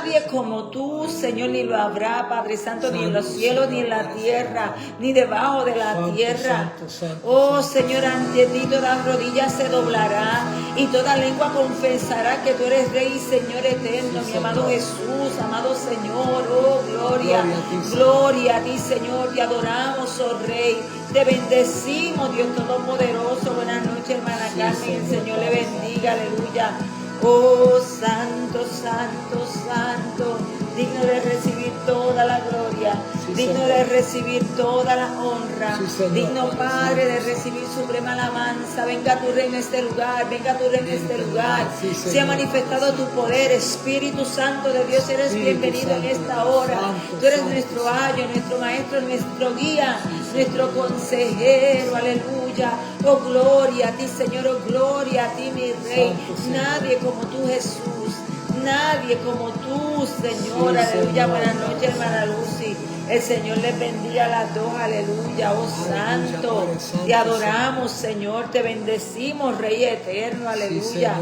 nadie como tú, Señor, ni lo habrá, Padre Santo, ni en los cielos, ni en la tierra, ni debajo de la tierra. Oh, Señor, ante ti toda rodilla se doblará y toda lengua confesará que tú eres Rey y Señor eterno, mi amado Jesús, amado Señor. Oh, gloria a ti, Señor. Te adoramos, oh Rey. Te bendecimos, Dios Todopoderoso. Buenas noches, hermana Carmen. El Señor le bendiga, aleluya. Oh, santo, santo, santo, digno de recibir toda la gloria, digno de recibir toda la honra, digno, Padre, de recibir suprema alabanza. Venga tu Rey en este lugar, venga tu Rey en este lugar. Se ha manifestado tu poder, Espíritu Santo de Dios, eres bienvenido en esta hora. Tú eres nuestro ayo, nuestro maestro, nuestro guía, nuestro consejero, aleluya. Oh, gloria a ti, Señor, oh, gloria a ti, mi Rey. Nadie como tú, Jesús, nadie como tú, Señor, aleluya. Buenas noches, hermana Lucy. El Señor les bendiga a las dos, aleluya. Oh, santo, te adoramos, Señor, te bendecimos, Rey eterno, aleluya.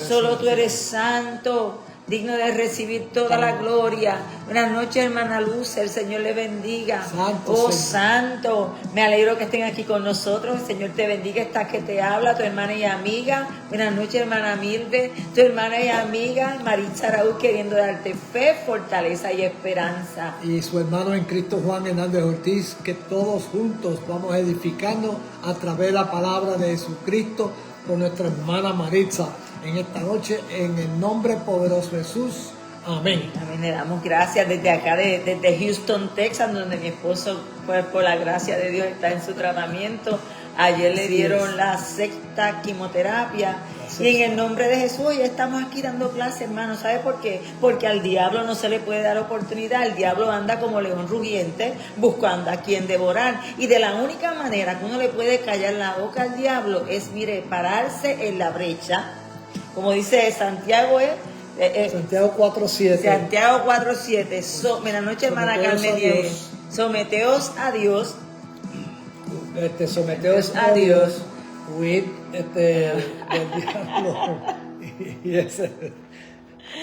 Solo tú eres santo, digno de recibir toda la gloria. Buenas noches, hermana Luz, el Señor le bendiga. Oh, santo, me alegro que estén aquí con nosotros. El Señor te bendiga. Esta que te habla, tu hermana y amiga. Buenas noches, hermana Milde, tu hermana y amiga Maritza Raúl, queriendo darte fe, fortaleza y esperanza. Y su hermano en Cristo, Juan Hernández Ortiz, que todos juntos vamos edificando a través de la palabra de Jesucristo con nuestra hermana Maritza en esta noche, en el nombre poderoso de Jesús. Amén. Amén. Le damos gracias desde acá, desde Houston, Texas, donde mi esposo, pues, por la gracia de Dios, está en su tratamiento. Ayer le dieron la sexta quimioterapia. Y en el nombre de Jesús ya estamos aquí dando clase, hermano. ¿Sabe por qué? Porque al diablo no se le puede dar oportunidad. El diablo anda como león rugiente buscando a quien devorar. Y de la única manera que uno le puede callar la boca al diablo es, mire, pararse en la brecha. Como dice Santiago, Santiago 4:7. Santiago 4:7. Buenas noches, hermana Carmen. Someteos a Dios. Someteos a Dios. Huid del diablo. Y ese.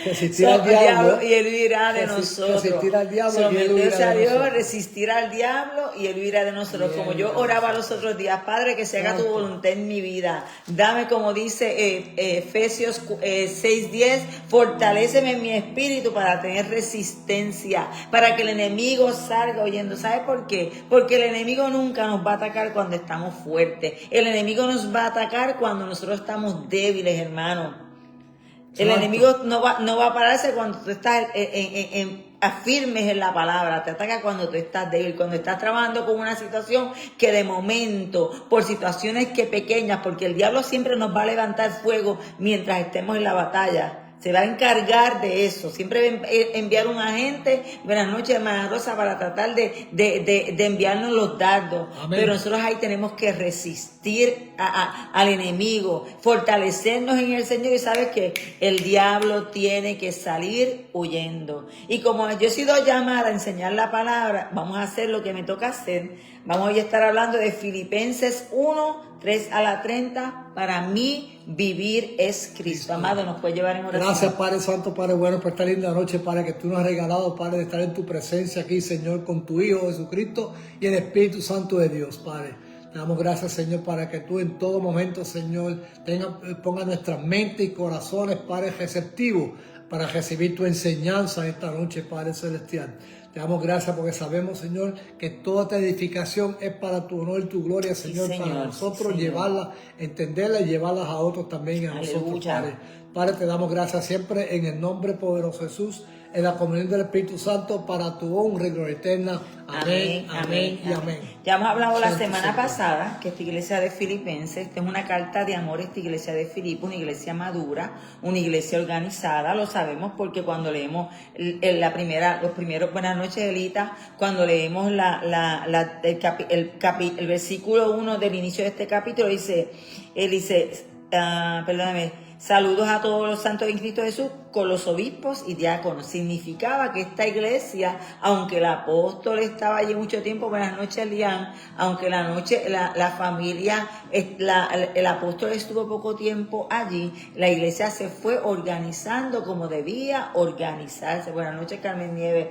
Resistir al diablo y él huirá de nosotros. Resistir al diablo Someterse a Dios, resistir al diablo y él huirá de nosotros. Como yo oraba los otros días, Padre, que se haga tu voluntad en mi vida. Dame, como dice Efesios 6:10, fortaléceme en mi espíritu para tener resistencia, para que el enemigo salga huyendo. ¿Sabe por qué? Porque el enemigo nunca nos va a atacar cuando estamos fuertes. El enemigo nos va a atacar cuando nosotros estamos débiles, hermano. El enemigo no va a pararse cuando tú estás firmes en la palabra. Te ataca cuando tú estás débil, cuando estás trabajando con una situación que de momento, por situaciones que pequeñas, porque el diablo siempre nos va a levantar fuego mientras estemos en la batalla. Se va a encargar de eso. Siempre va a enviar un agente. Buenas noches, hermana Rosa, para tratar de enviarnos los dardos. Amén. Pero nosotros ahí tenemos que resistir al enemigo, fortalecernos en el Señor. Y sabes que el diablo tiene que salir huyendo. Y como yo he sido llamada a enseñar la palabra, vamos a hacer lo que me toca hacer. Vamos hoy a estar hablando de Filipenses 1:3-30. Para mí, vivir es Cristo. Amado, nos puede llevar en oración. Gracias, Padre Santo, Padre bueno, por esta linda noche, Padre, que tú nos has regalado, Padre, de estar en tu presencia aquí, Señor, con tu Hijo Jesucristo y el Espíritu Santo de Dios, Padre. Te damos gracias, Señor, para que tú en todo momento, Señor, ponga nuestras mentes y corazones, Padre, receptivos para recibir tu enseñanza esta noche, Padre Celestial. Te damos gracias porque sabemos, Señor, que toda esta edificación es para tu honor y tu gloria, Señor, sí, para nosotros llevarla, entenderla y llevarlas a otros también, a nosotros, Padre. Padre, te damos gracias siempre en el nombre poderoso de Jesús, en la comunión del Espíritu Santo, para tu honra y gloria eterna. Amén, amén y amén. Ya hemos hablado la semana pasada que esta iglesia de Filipenses, esta es una carta de amor, esta iglesia de Filipo, una iglesia madura, una iglesia organizada. Lo sabemos porque cuando leemos los primeros, buenas noches, Elita, cuando leemos el versículo 1 del inicio de este capítulo, dice, perdóname, Saludos a todos los santos en Cristo Jesús con los obispos y diáconos. Significaba que esta iglesia, aunque el apóstol estaba allí mucho tiempo, buenas noches, Lian, aunque la familia, el apóstol estuvo poco tiempo allí, la iglesia se fue organizando como debía organizarse. Buenas noches, Carmen Nieves.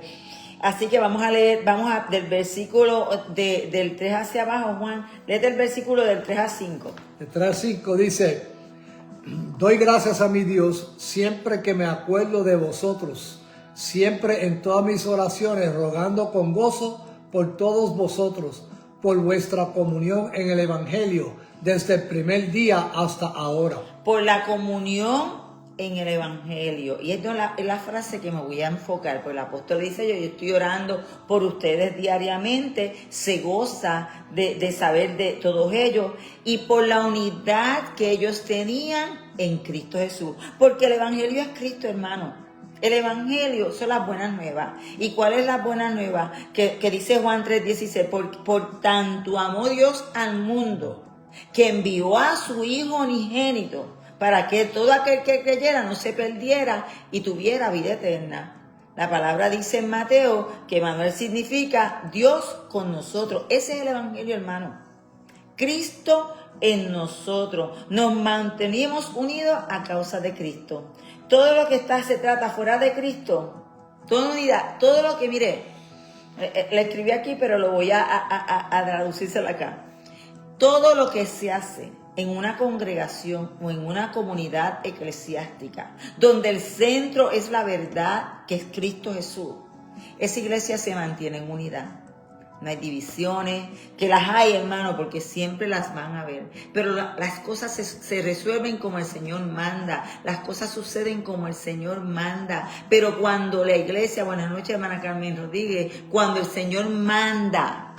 Así que vamos a leer, del versículo del 3 hacia abajo, Juan. Léete el versículo del 3 a 5. El 3 a 5 dice: doy gracias a mi Dios siempre que me acuerdo de vosotros, siempre en todas mis oraciones, rogando con gozo por todos vosotros, por vuestra comunión en el Evangelio, desde el primer día hasta ahora. Por la comunión en el Evangelio. Y esto es la frase que me voy a enfocar, pues el apóstol dice: yo estoy orando por ustedes diariamente, se goza de saber de todos ellos y por la unidad que ellos tenían en Cristo Jesús, porque el Evangelio es Cristo, hermano. El Evangelio son las buenas nuevas. ¿Y cuál es la buena nueva? Que dice Juan 3:16, por tanto amó Dios al mundo, que envió a su Hijo unigénito, para que todo aquel que creyera no se perdiera y tuviera vida eterna. La palabra dice en Mateo que Emmanuel significa Dios con nosotros. Ese es el Evangelio, hermano. Cristo en nosotros. Nos mantenemos unidos a causa de Cristo. Todo lo que se trata fuera de Cristo, toda unidad, todo lo que, mire, le escribí aquí, pero lo voy a traducírselo acá. Todo lo que se hace en una congregación o en una comunidad eclesiástica, donde el centro es la verdad, que es Cristo Jesús, esa iglesia se mantiene en unidad. No hay divisiones, que las hay, hermano, porque siempre las van a ver. Pero las cosas se resuelven como el Señor manda. Las cosas suceden como el Señor manda. Pero cuando la iglesia, buenas noches, hermana Carmen Rodríguez, cuando el Señor manda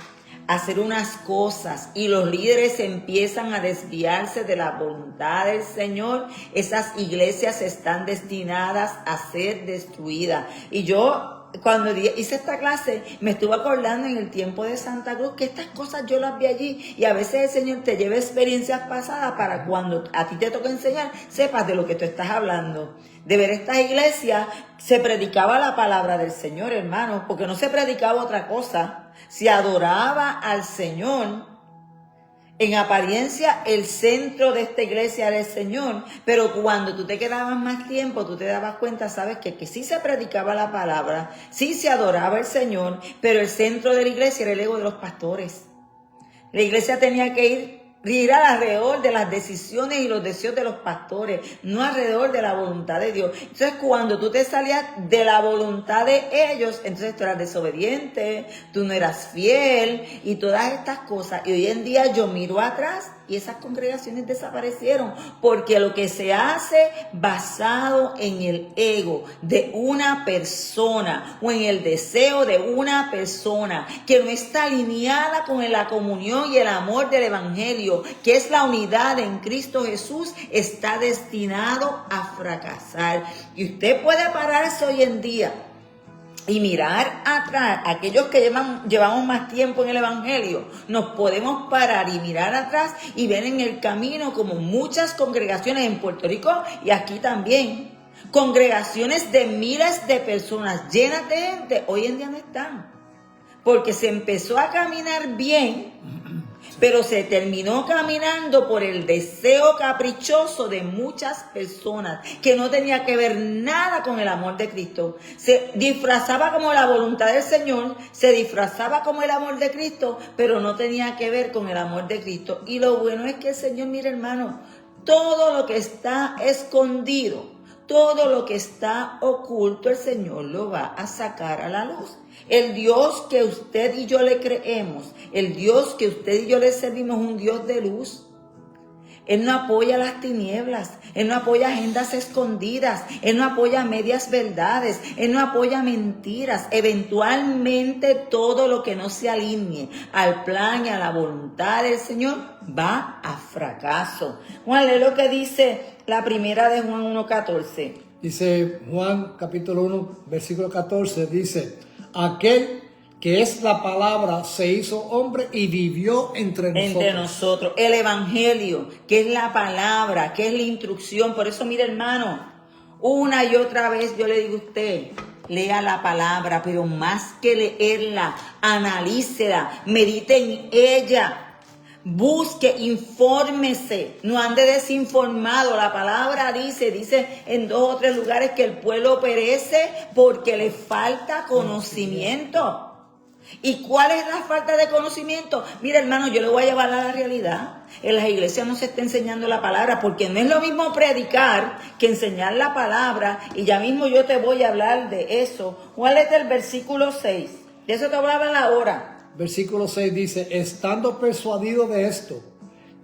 hacer unas cosas y los líderes empiezan a desviarse de la voluntad del Señor, esas iglesias están destinadas a ser destruidas. Y yo, cuando hice esta clase, me estuve acordando en el tiempo de Santa Cruz que estas cosas yo las vi allí, y a veces el Señor te lleva experiencias pasadas para cuando a ti te toca enseñar, sepas de lo que tú estás hablando. De ver estas iglesias, se predicaba la palabra del Señor, hermano, porque no se predicaba otra cosa. Se adoraba al Señor. En apariencia, el centro de esta iglesia era el Señor, pero cuando tú te quedabas más tiempo, tú te dabas cuenta, sabes, que sí se predicaba la palabra, sí se adoraba al Señor, pero el centro de la iglesia era el ego de los pastores. La iglesia tenía que girar alrededor de las decisiones y los deseos de los pastores, no alrededor de la voluntad de Dios. Entonces, cuando tú te salías de la voluntad de ellos, entonces tú eras desobediente, tú no eras fiel y todas estas cosas. Y hoy en día yo miro atrás y esas congregaciones desaparecieron, porque lo que se hace basado en el ego de una persona o en el deseo de una persona que no está alineada con la comunión y el amor del Evangelio, que es la unidad en Cristo Jesús, está destinado a fracasar. Y usted puede pararse hoy en día y mirar atrás, aquellos que llevamos más tiempo en el Evangelio, nos podemos parar y mirar atrás y ver en el camino como muchas congregaciones en Puerto Rico y aquí también, congregaciones de miles de personas llenas de gente, hoy en día no están, porque se empezó a caminar bien, pero se terminó caminando por el deseo caprichoso de muchas personas que no tenía que ver nada con el amor de Cristo. Se disfrazaba como la voluntad del Señor, se disfrazaba como el amor de Cristo, pero no tenía que ver con el amor de Cristo. Y lo bueno es que el Señor, mire, hermano, todo lo que está escondido, todo lo que está oculto, el Señor lo va a sacar a la luz. El Dios que usted y yo le creemos, el Dios que usted y yo le servimos, un Dios de luz. Él no apoya las tinieblas, Él no apoya agendas escondidas, Él no apoya medias verdades, Él no apoya mentiras. Eventualmente todo lo que no se alinee al plan y a la voluntad del Señor va a fracaso. Juan, lee lo que dice la primera de Juan 1:14. Dice Juan capítulo 1, versículo 14, dice: aquel que es la palabra, se hizo hombre y vivió entre nosotros. Entre nosotros. El evangelio, que es la palabra, que es la instrucción. Por eso, mire, hermano, una y otra vez yo le digo a usted, lea la palabra, pero más que leerla, analícela, medite en ella. Busque, infórmese, no ande desinformado. La palabra dice en 2 o 3 lugares que el pueblo perece porque le falta conocimiento. ¿Y cuál es la falta de conocimiento? Mira, hermano, yo le voy a llevar a la realidad. En las iglesias no se está enseñando la palabra, porque no es lo mismo predicar que enseñar la palabra. Y ya mismo yo te voy a hablar de eso. ¿Cuál es el versículo 6? De eso te hablaba ahora. Versículo 6 dice, estando persuadido de esto,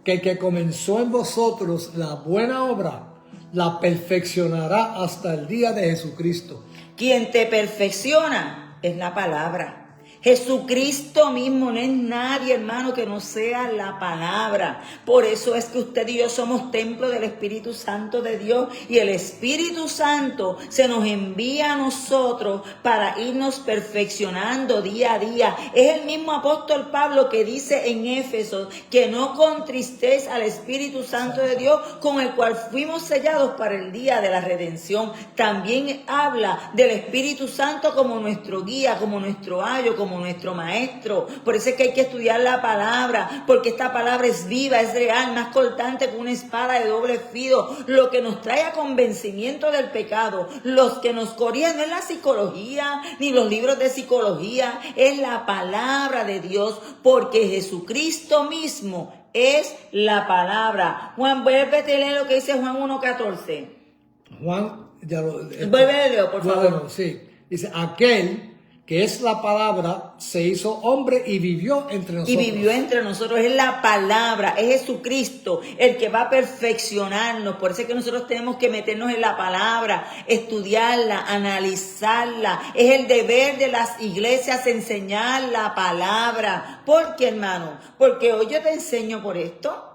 que el que comenzó en vosotros la buena obra, la perfeccionará hasta el día de Jesucristo. Quien te perfecciona es la palabra. Jesucristo mismo, no es nadie, hermano, que no sea la palabra. Por eso es que usted y yo somos templo del Espíritu Santo de Dios, y el Espíritu Santo se nos envía a nosotros para irnos perfeccionando día a día. Es el mismo apóstol Pablo que dice en Éfeso que no contristéis al Espíritu Santo de Dios, con el cual fuimos sellados para el día de la redención. También habla del Espíritu Santo como nuestro guía, como nuestro ayo, como nuestro maestro. Por eso es que hay que estudiar la palabra, porque esta palabra es viva, es real, más cortante que una espada de doble filo. Lo que nos trae a convencimiento del pecado, los que nos corrigen, no es la psicología ni los libros de psicología, es la palabra de Dios, porque Jesucristo mismo es la palabra. Juan, vuélvete a leer lo que dice Juan 1:14. Juan, ya lo... Vuelve a leer, por favor. Bueno, sí. Dice, aquel que es la palabra, se hizo hombre y vivió entre nosotros. Y vivió entre nosotros. Es la palabra, es Jesucristo el que va a perfeccionarnos. Por eso es que nosotros tenemos que meternos en la palabra, estudiarla, analizarla. Es el deber de las iglesias enseñar la palabra. ¿Por qué, hermano? Porque hoy yo te enseño por esto,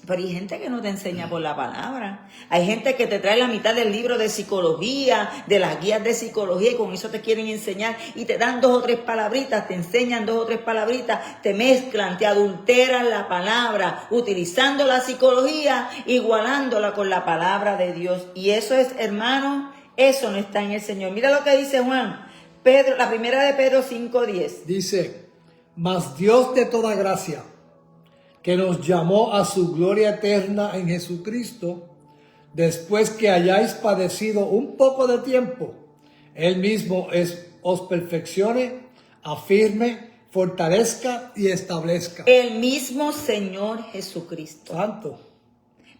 pero hay gente que no te enseña por la palabra. Hay gente que te trae la mitad del libro de psicología, de las guías de psicología, y con eso te quieren enseñar y te dan 2 o 3 palabritas, te enseñan 2 o 3 palabritas, te mezclan, te adulteran la palabra, utilizando la psicología, igualándola con la palabra de Dios. Y eso es, hermano, eso no está en el Señor. Mira lo que dice Juan, Pedro, la primera de Pedro 5:10. Dice, mas Dios de toda gracia, que nos llamó a su gloria eterna en Jesucristo, después que hayáis padecido un poco de tiempo, Él mismo os perfeccione, afirme, fortalezca y establezca. El mismo Señor Jesucristo. Santo.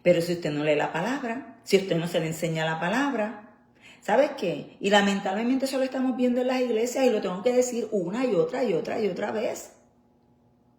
Pero si usted no lee la palabra, si usted no se le enseña la palabra, ¿sabes qué? Y lamentablemente eso lo estamos viendo en las iglesias, y lo tengo que decir una y otra y otra y otra vez.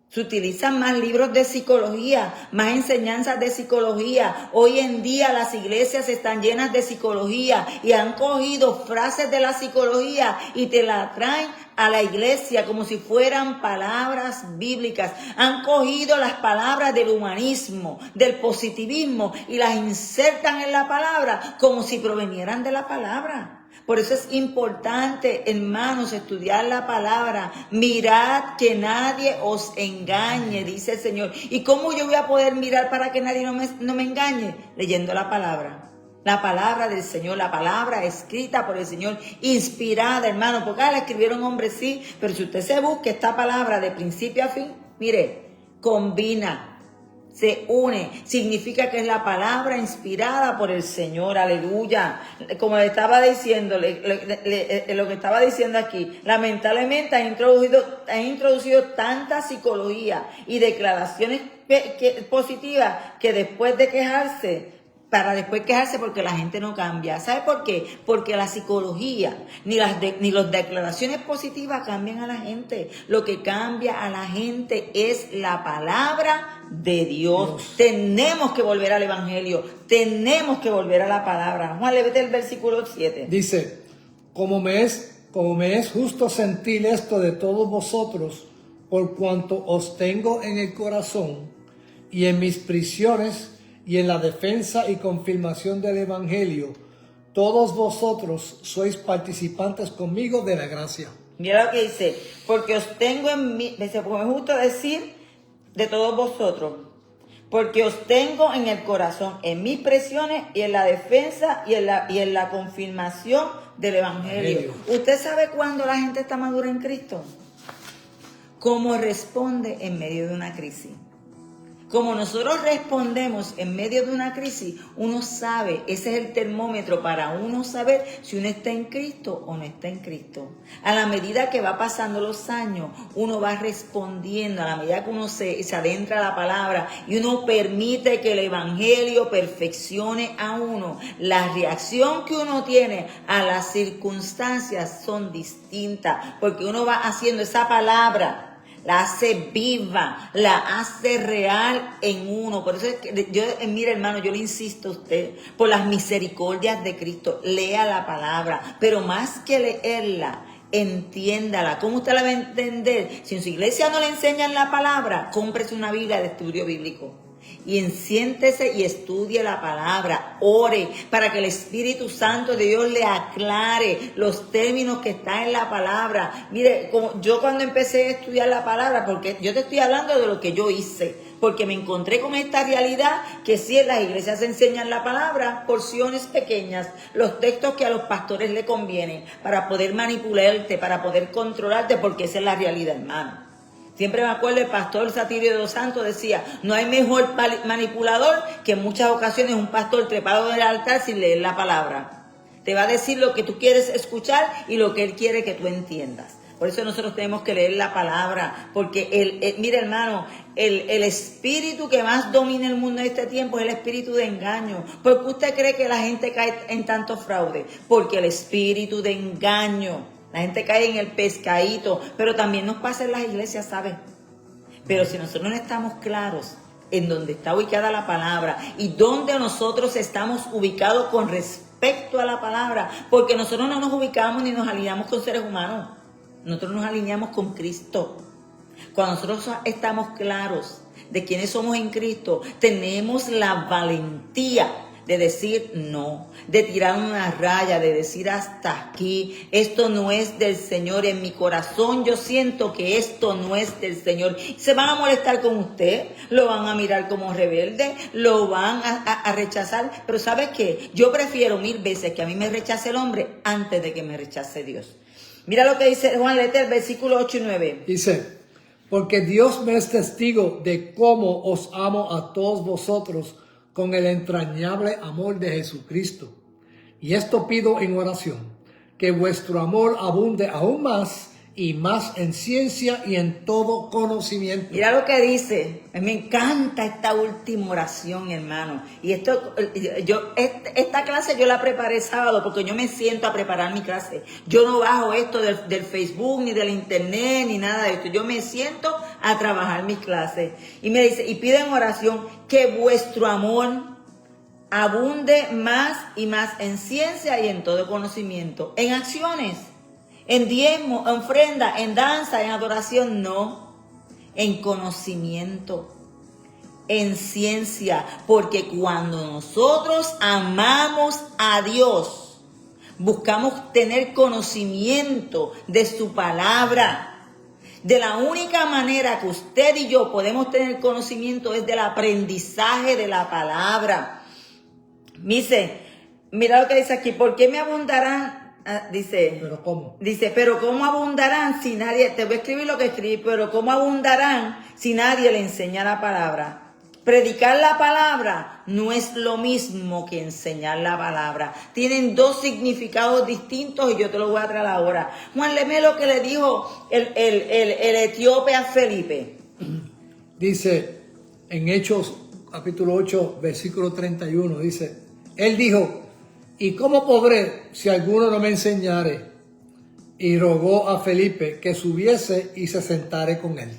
Se utilizan más libros de psicología, más enseñanzas de psicología. Hoy en día las iglesias están llenas de psicología y han cogido frases de la psicología y te la traen a la iglesia como si fueran palabras bíblicas. Han cogido las palabras del humanismo, del positivismo, y las insertan en la palabra como si provenieran de la palabra. Por eso es importante, hermanos, estudiar la palabra. Mirad que nadie os engañe, dice el Señor. ¿Y cómo yo voy a poder mirar para que nadie no me engañe? Leyendo la palabra. La palabra del Señor, la palabra escrita por el Señor, inspirada, hermano. Porque la escribieron hombres, sí, pero si usted se busca esta palabra de principio a fin, mire, combina, se une, significa que es la palabra inspirada por el Señor, aleluya. Como le estaba diciendo, lo que estaba diciendo aquí, lamentablemente ha introducido tanta psicología y declaraciones positivas que después de quejarse, porque la gente no cambia. ¿Sabe por qué? Porque la psicología ni las declaraciones positivas cambian a la gente. Lo que cambia a la gente es la palabra de Dios. Tenemos que volver al Evangelio. Tenemos que volver a la palabra. Juan, léete el versículo 7. Dice, como me es justo sentir esto de todos vosotros, por cuanto os tengo en el corazón y en mis prisiones y en la defensa y confirmación del Evangelio, todos vosotros sois participantes conmigo de la gracia. Mira lo que dice, porque os tengo en mí, dice, porque es justo decir de todos vosotros, porque os tengo en el corazón, en mis presiones y en la defensa y en la confirmación del Evangelio. ¿Usted sabe cuándo la gente está madura en Cristo? ¿Cómo responde en medio de una crisis? Como nosotros respondemos en medio de una crisis, uno sabe, ese es el termómetro para uno saber si uno está en Cristo o no está en Cristo. A la medida que va pasando los años, uno va respondiendo, a la medida que uno se adentra a la palabra y uno permite que el Evangelio perfeccione a uno. La reacción que uno tiene a las circunstancias son distintas, porque uno va haciendo esa palabra, la hace viva, la hace real en uno. Por eso es que yo, mire hermano, yo le insisto a usted, por las misericordias de Cristo, lea la palabra, pero más que leerla, entiéndala. ¿Cómo usted la va a entender? Si en su iglesia no le enseñan la palabra, cómprese una Biblia de estudio bíblico. Y siéntese y estudie la palabra, ore para que el Espíritu Santo de Dios le aclare los términos que están en la palabra. Mire, como yo cuando empecé a estudiar la palabra, porque yo te estoy hablando de lo que yo hice, porque me encontré con esta realidad que sí en las iglesias se enseñan la palabra, porciones pequeñas, los textos que a los pastores le convienen, para poder manipularte, para poder controlarte, porque esa es la realidad, hermano. Siempre me acuerdo el pastor Satirio de los Santos decía, no hay mejor manipulador que en muchas ocasiones un pastor trepado del altar sin leer la palabra. Te va a decir lo que tú quieres escuchar y lo que él quiere que tú entiendas. Por eso nosotros tenemos que leer la palabra, porque mire hermano, el espíritu que más domina el mundo en este tiempo es el espíritu de engaño. ¿Por qué usted cree que la gente cae en tanto fraude? Porque el espíritu de engaño. La gente cae en el pescadito, pero también nos pasa en las iglesias, ¿sabes? Pero si nosotros no estamos claros en dónde está ubicada la palabra y dónde nosotros estamos ubicados con respecto a la palabra, porque nosotros no nos ubicamos ni nos alineamos con seres humanos, nosotros nos alineamos con Cristo. Cuando nosotros estamos claros de quiénes somos en Cristo, tenemos la valentía de decir no, de tirar una raya, de decir hasta aquí, esto no es del Señor, en mi corazón yo siento que esto no es del Señor. Se van a molestar con usted, lo van a mirar como rebelde, lo van a rechazar, pero ¿sabes qué? Yo prefiero 1000 veces que a mí me rechace el hombre antes de que me rechace Dios. Mira lo que dice Juan, léete el versículo 8 y 9. Dice, porque Dios me es testigo de cómo os amo a todos vosotros con el entrañable amor de Jesucristo. Y esto pido en oración, que vuestro amor abunde aún más y más en ciencia y en todo conocimiento. Mira lo que dice. Me encanta esta última oración, hermano. Y esta clase yo la preparé sábado porque yo me siento a preparar mi clase. Yo no bajo esto del Facebook, ni del internet, ni nada de esto. Yo me siento a trabajar mis clases. Y me dice, y pido en oración que vuestro amor abunde más y más en ciencia y en todo conocimiento. En acciones. En diezmo, en ofrenda, en danza, en adoración, no. En conocimiento, en ciencia. Porque cuando nosotros amamos a Dios, buscamos tener conocimiento de su palabra. De la única manera que usted y yo podemos tener conocimiento es del aprendizaje de la palabra. Dice, mira lo que dice aquí, ¿por qué me abundarán? Dice, ¿pero cómo? Dice, pero ¿cómo abundarán si nadie, te voy a escribir lo que escribí, pero ¿cómo abundarán si nadie le enseña la palabra? Predicar la palabra no es lo mismo que enseñar la palabra. Tienen dos significados distintos y yo te lo voy a traer ahora. Juan, léeme lo que le dijo el etíope a Felipe. Dice en Hechos capítulo 8, versículo 31, dice, él dijo, ¿y cómo podré si alguno no me enseñare? Y rogó a Felipe que subiese y se sentare con él.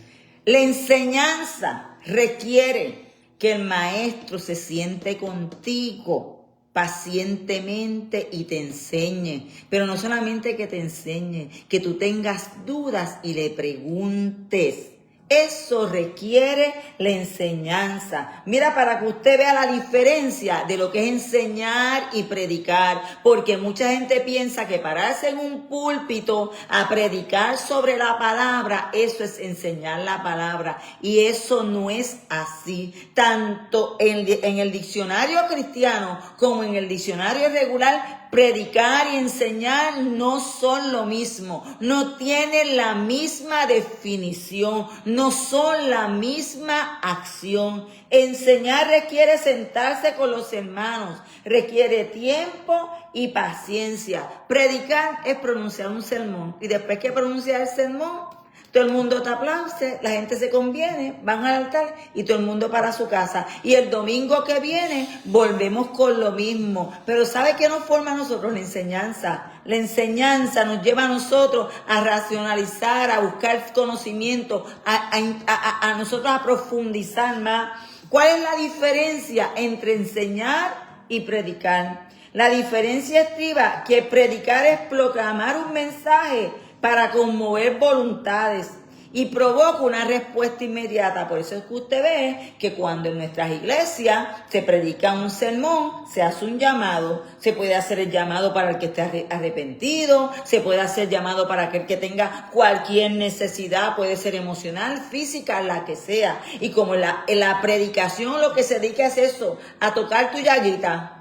La enseñanza requiere que el maestro se siente contigo pacientemente y te enseñe. Pero no solamente que te enseñe, que tú tengas dudas y le preguntes. Eso requiere la enseñanza. Mira, para que usted vea la diferencia de lo que es enseñar y predicar, porque mucha gente piensa que pararse en un púlpito a predicar sobre la palabra, eso es enseñar la palabra, y eso no es así. Tanto en el diccionario cristiano como en el diccionario regular, predicar y enseñar no son lo mismo, no tienen la misma definición, no son la misma acción. Enseñar requiere sentarse con los hermanos, requiere tiempo y paciencia. Predicar es pronunciar un sermón, y después que pronunciar el sermón, todo el mundo te aplaude, la gente se conviene, van al altar y todo el mundo para su casa. Y el domingo que viene volvemos con lo mismo. Pero ¿sabe qué nos forma a nosotros? La enseñanza. La enseñanza nos lleva a nosotros a racionalizar, a buscar conocimiento, a nosotros a profundizar más. ¿Cuál es la diferencia entre enseñar y predicar? La diferencia estriba que predicar es proclamar un mensaje para conmover voluntades y provoca una respuesta inmediata. Por eso es que usted ve que cuando en nuestras iglesias se predica un sermón, se hace un llamado. Se puede hacer el llamado para el que esté arrepentido, se puede hacer llamado para aquel que tenga cualquier necesidad, puede ser emocional, física, la que sea. Y como en la predicación lo que se dedica es eso, a tocar tu llaguita,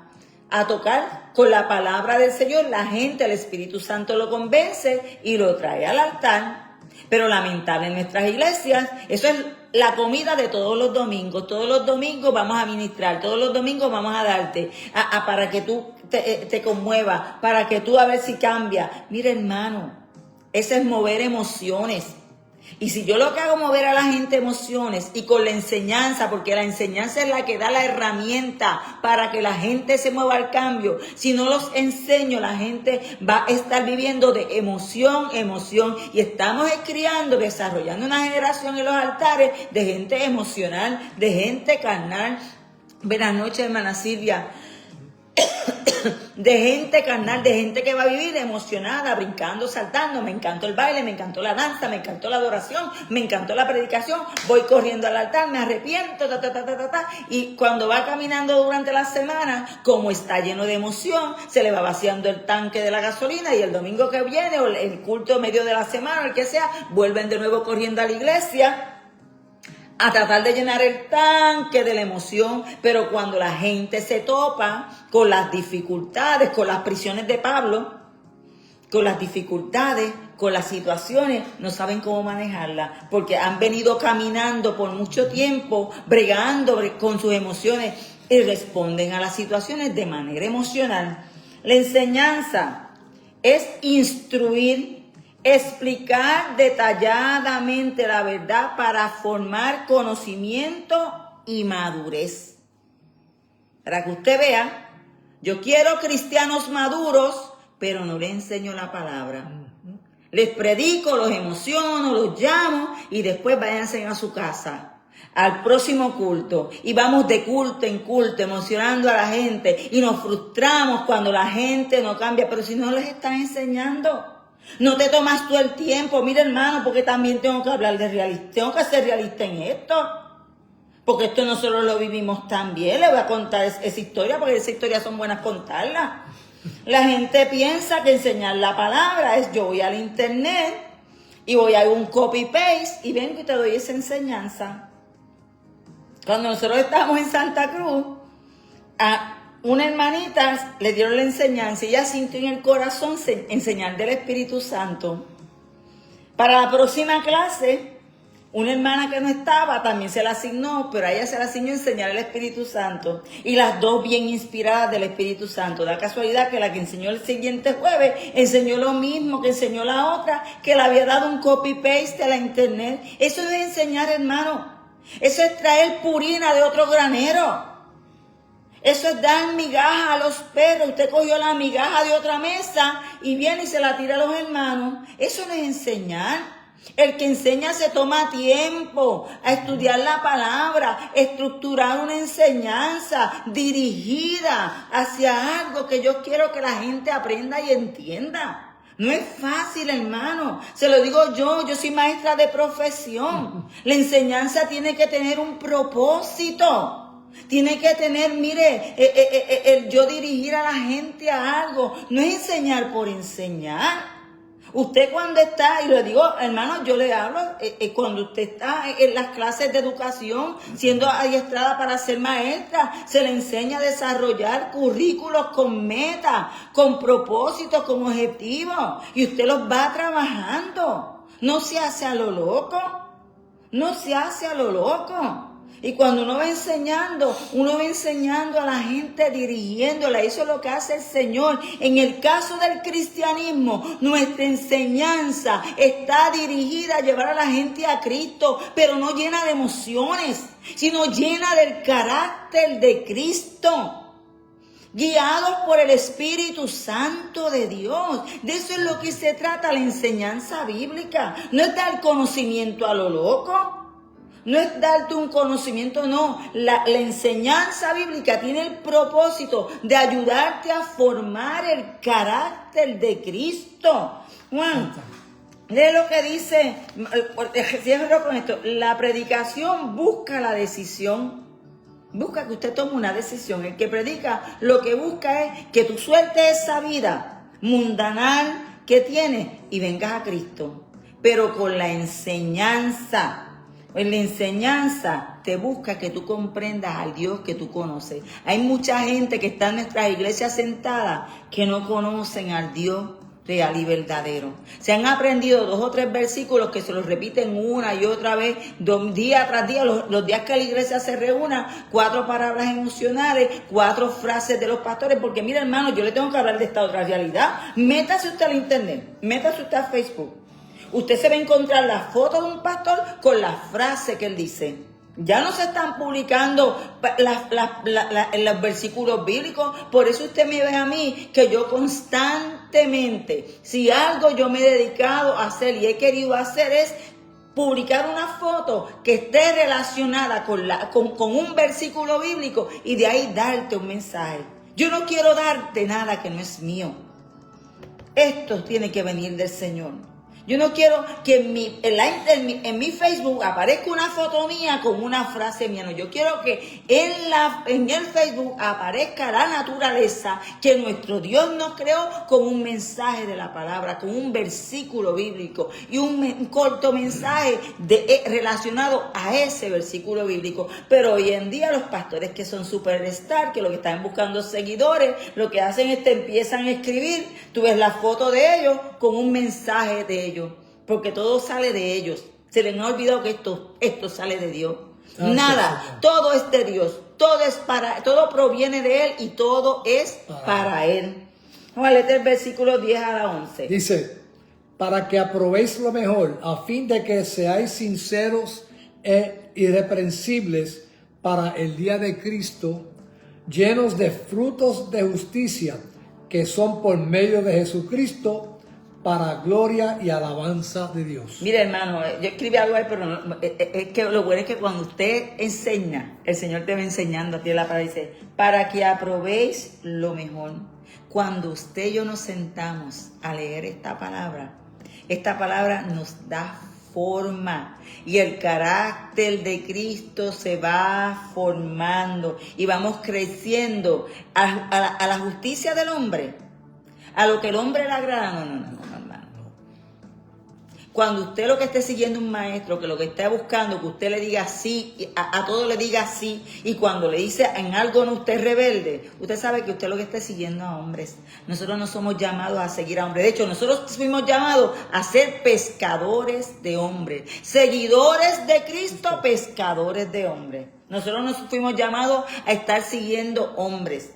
a tocar con la palabra del Señor, la gente, el Espíritu Santo lo convence y lo trae al altar. Pero lamentable en nuestras iglesias, eso es la comida de todos los domingos. Todos los domingos vamos a ministrar, todos los domingos vamos a darte, para que tú te conmuevas, para que tú a ver si cambia. Mira, hermano, eso es mover emociones. Y si yo lo que hago es mover a la gente emociones y con la enseñanza, porque la enseñanza es la que da la herramienta para que la gente se mueva al cambio. Si no los enseño, la gente va a estar viviendo de emoción, y estamos criando, desarrollando una generación en los altares de gente emocional, de gente carnal. Buenas noches, hermana Silvia. De gente carnal, de gente que va a vivir emocionada, brincando, saltando. Me encantó el baile, me encantó la danza, me encantó la adoración, me encantó la predicación. Voy corriendo al altar, me arrepiento, y cuando va caminando durante la semana, como está lleno de emoción, se le va vaciando el tanque de la gasolina, y el domingo que viene, o el culto medio de la semana, el que sea, vuelven de nuevo corriendo a la iglesia a tratar de llenar el tanque de la emoción. Pero cuando la gente se topa con las dificultades, con las prisiones de Pablo, con las dificultades, con las situaciones, no saben cómo manejarlas, porque han venido caminando por mucho tiempo, bregando con sus emociones, y responden a las situaciones de manera emocional. La enseñanza es instruir, explicar detalladamente la verdad para formar conocimiento y madurez. Para que usted vea, yo quiero cristianos maduros, pero no les enseño la palabra. Les predico, los emociono, los llamo, y después váyanse a su casa al próximo culto, y vamos de culto en culto emocionando a la gente, y nos frustramos cuando la gente no cambia. Pero si no les están enseñando, no te tomas tú el tiempo. Mira, hermano, porque también tengo que hablar de realista, tengo que ser realista en esto, porque esto nosotros lo vivimos también. Le voy a contar esa historia, porque esa historia son buenas contarla. La gente piensa que enseñar la palabra es: yo voy al internet y voy a un copy-paste y vengo y te doy esa enseñanza. Cuando nosotros estábamos en Santa Cruz, a una hermanita le dieron la enseñanza, y ella sintió en el corazón enseñar del Espíritu Santo. Para la próxima clase, una hermana que no estaba también se la asignó, pero a ella se la asignó enseñar el Espíritu Santo. Y las dos bien inspiradas del Espíritu Santo. Da casualidad que la que enseñó el siguiente jueves enseñó lo mismo que enseñó la otra, que le había dado un copy-paste a la internet. Eso no es enseñar, hermano. Eso es traer purina de otro granero. Eso es dar migaja a los perros. Usted cogió la migaja de otra mesa y viene y se la tira a los hermanos. Eso no es enseñar. El que enseña se toma tiempo a estudiar la palabra, estructurar una enseñanza dirigida hacia algo que yo quiero que la gente aprenda y entienda. No es fácil, hermano. Se lo digo yo soy maestra de profesión. La enseñanza tiene que tener un propósito. Tiene que tener, mire, el yo dirigir a la gente a algo. No es enseñar por enseñar. Usted cuando está, y lo digo, hermano, yo le hablo, cuando usted está en las clases de educación, siendo adiestrada para ser maestra, se le enseña a desarrollar currículos con metas, con propósitos, con objetivos, y usted los va trabajando. No se hace a lo loco, no se hace a lo loco. Y cuando uno va enseñando a la gente, dirigiéndola. Eso es lo que hace el Señor. En el caso del cristianismo, nuestra enseñanza está dirigida a llevar a la gente a Cristo, pero no llena de emociones, sino llena del carácter de Cristo. Guiados por el Espíritu Santo de Dios. De eso es lo que se trata la enseñanza bíblica. No es dar conocimiento a lo loco. No es darte un conocimiento, no. La enseñanza bíblica tiene el propósito de ayudarte a formar el carácter de Cristo. Juan, lee lo que dice, cierro con esto. La predicación busca la decisión. Busca que usted tome una decisión. El que predica lo que busca es que tú sueltes esa vida mundanal que tienes y vengas a Cristo. Pero con la enseñanza. En la enseñanza te busca que tú comprendas al Dios que tú conoces. Hay mucha gente que está en nuestras iglesias sentada que no conocen al Dios real y verdadero. Se han aprendido 2 o 3 versículos que se los repiten una y otra vez, día tras día, los días que la iglesia se reúna, 4 palabras emocionales, 4 frases de los pastores, porque mira, hermano, yo le tengo que hablar de esta otra realidad. Métase usted al internet, métase usted a Facebook. Usted se va a encontrar la foto de un pastor con la frase que él dice. Ya no se están publicando los versículos bíblicos. Por eso usted me ve a mí que yo constantemente, si algo yo me he dedicado a hacer y he querido hacer es publicar una foto que esté relacionada con un versículo bíblico y de ahí darte un mensaje. Yo no quiero darte nada que no es mío. Esto tiene que venir del Señor. Yo no quiero que en mi Facebook aparezca una foto mía con una frase mía. No, yo quiero que en el Facebook aparezca la naturaleza que nuestro Dios nos creó con un mensaje de la palabra, con un versículo bíblico y un corto mensaje relacionado a ese versículo bíblico. Pero hoy en día los pastores que son superstar, que lo que están buscando seguidores, lo que hacen es que empiezan a escribir, tú ves la foto de ellos con un mensaje de ellos. Porque todo sale de ellos. Se les ha olvidado que esto sale de Dios. Nada, todo es de Dios. Todo proviene de Él y todo es para Él. Vamos a leer el versículo 10 a la 11. Dice, para que aprobéis lo mejor, a fin de que seáis sinceros e irreprensibles para el día de Cristo, llenos de frutos de justicia, que son por medio de Jesucristo, para gloria y alabanza de Dios. Mire, hermano, yo escribí algo ahí, pero no, es que lo bueno es que cuando usted enseña, el Señor te va enseñando a ti la palabra, dice, para que aprobéis lo mejor. Cuando usted y yo nos sentamos a leer esta palabra nos da forma y el carácter de Cristo se va formando y vamos creciendo a la justicia del hombre, a lo que el hombre le agrada. No. Cuando usted lo que esté siguiendo un maestro, que lo que esté buscando, que usted le diga sí, a todo le diga sí, y cuando le dice en algo no, usted es rebelde, usted sabe que usted lo que esté siguiendo a hombres. Nosotros no somos llamados a seguir a hombres. De hecho, nosotros fuimos llamados a ser pescadores de hombres. Seguidores de Cristo, pescadores de hombres. Nosotros no fuimos llamados a estar siguiendo hombres.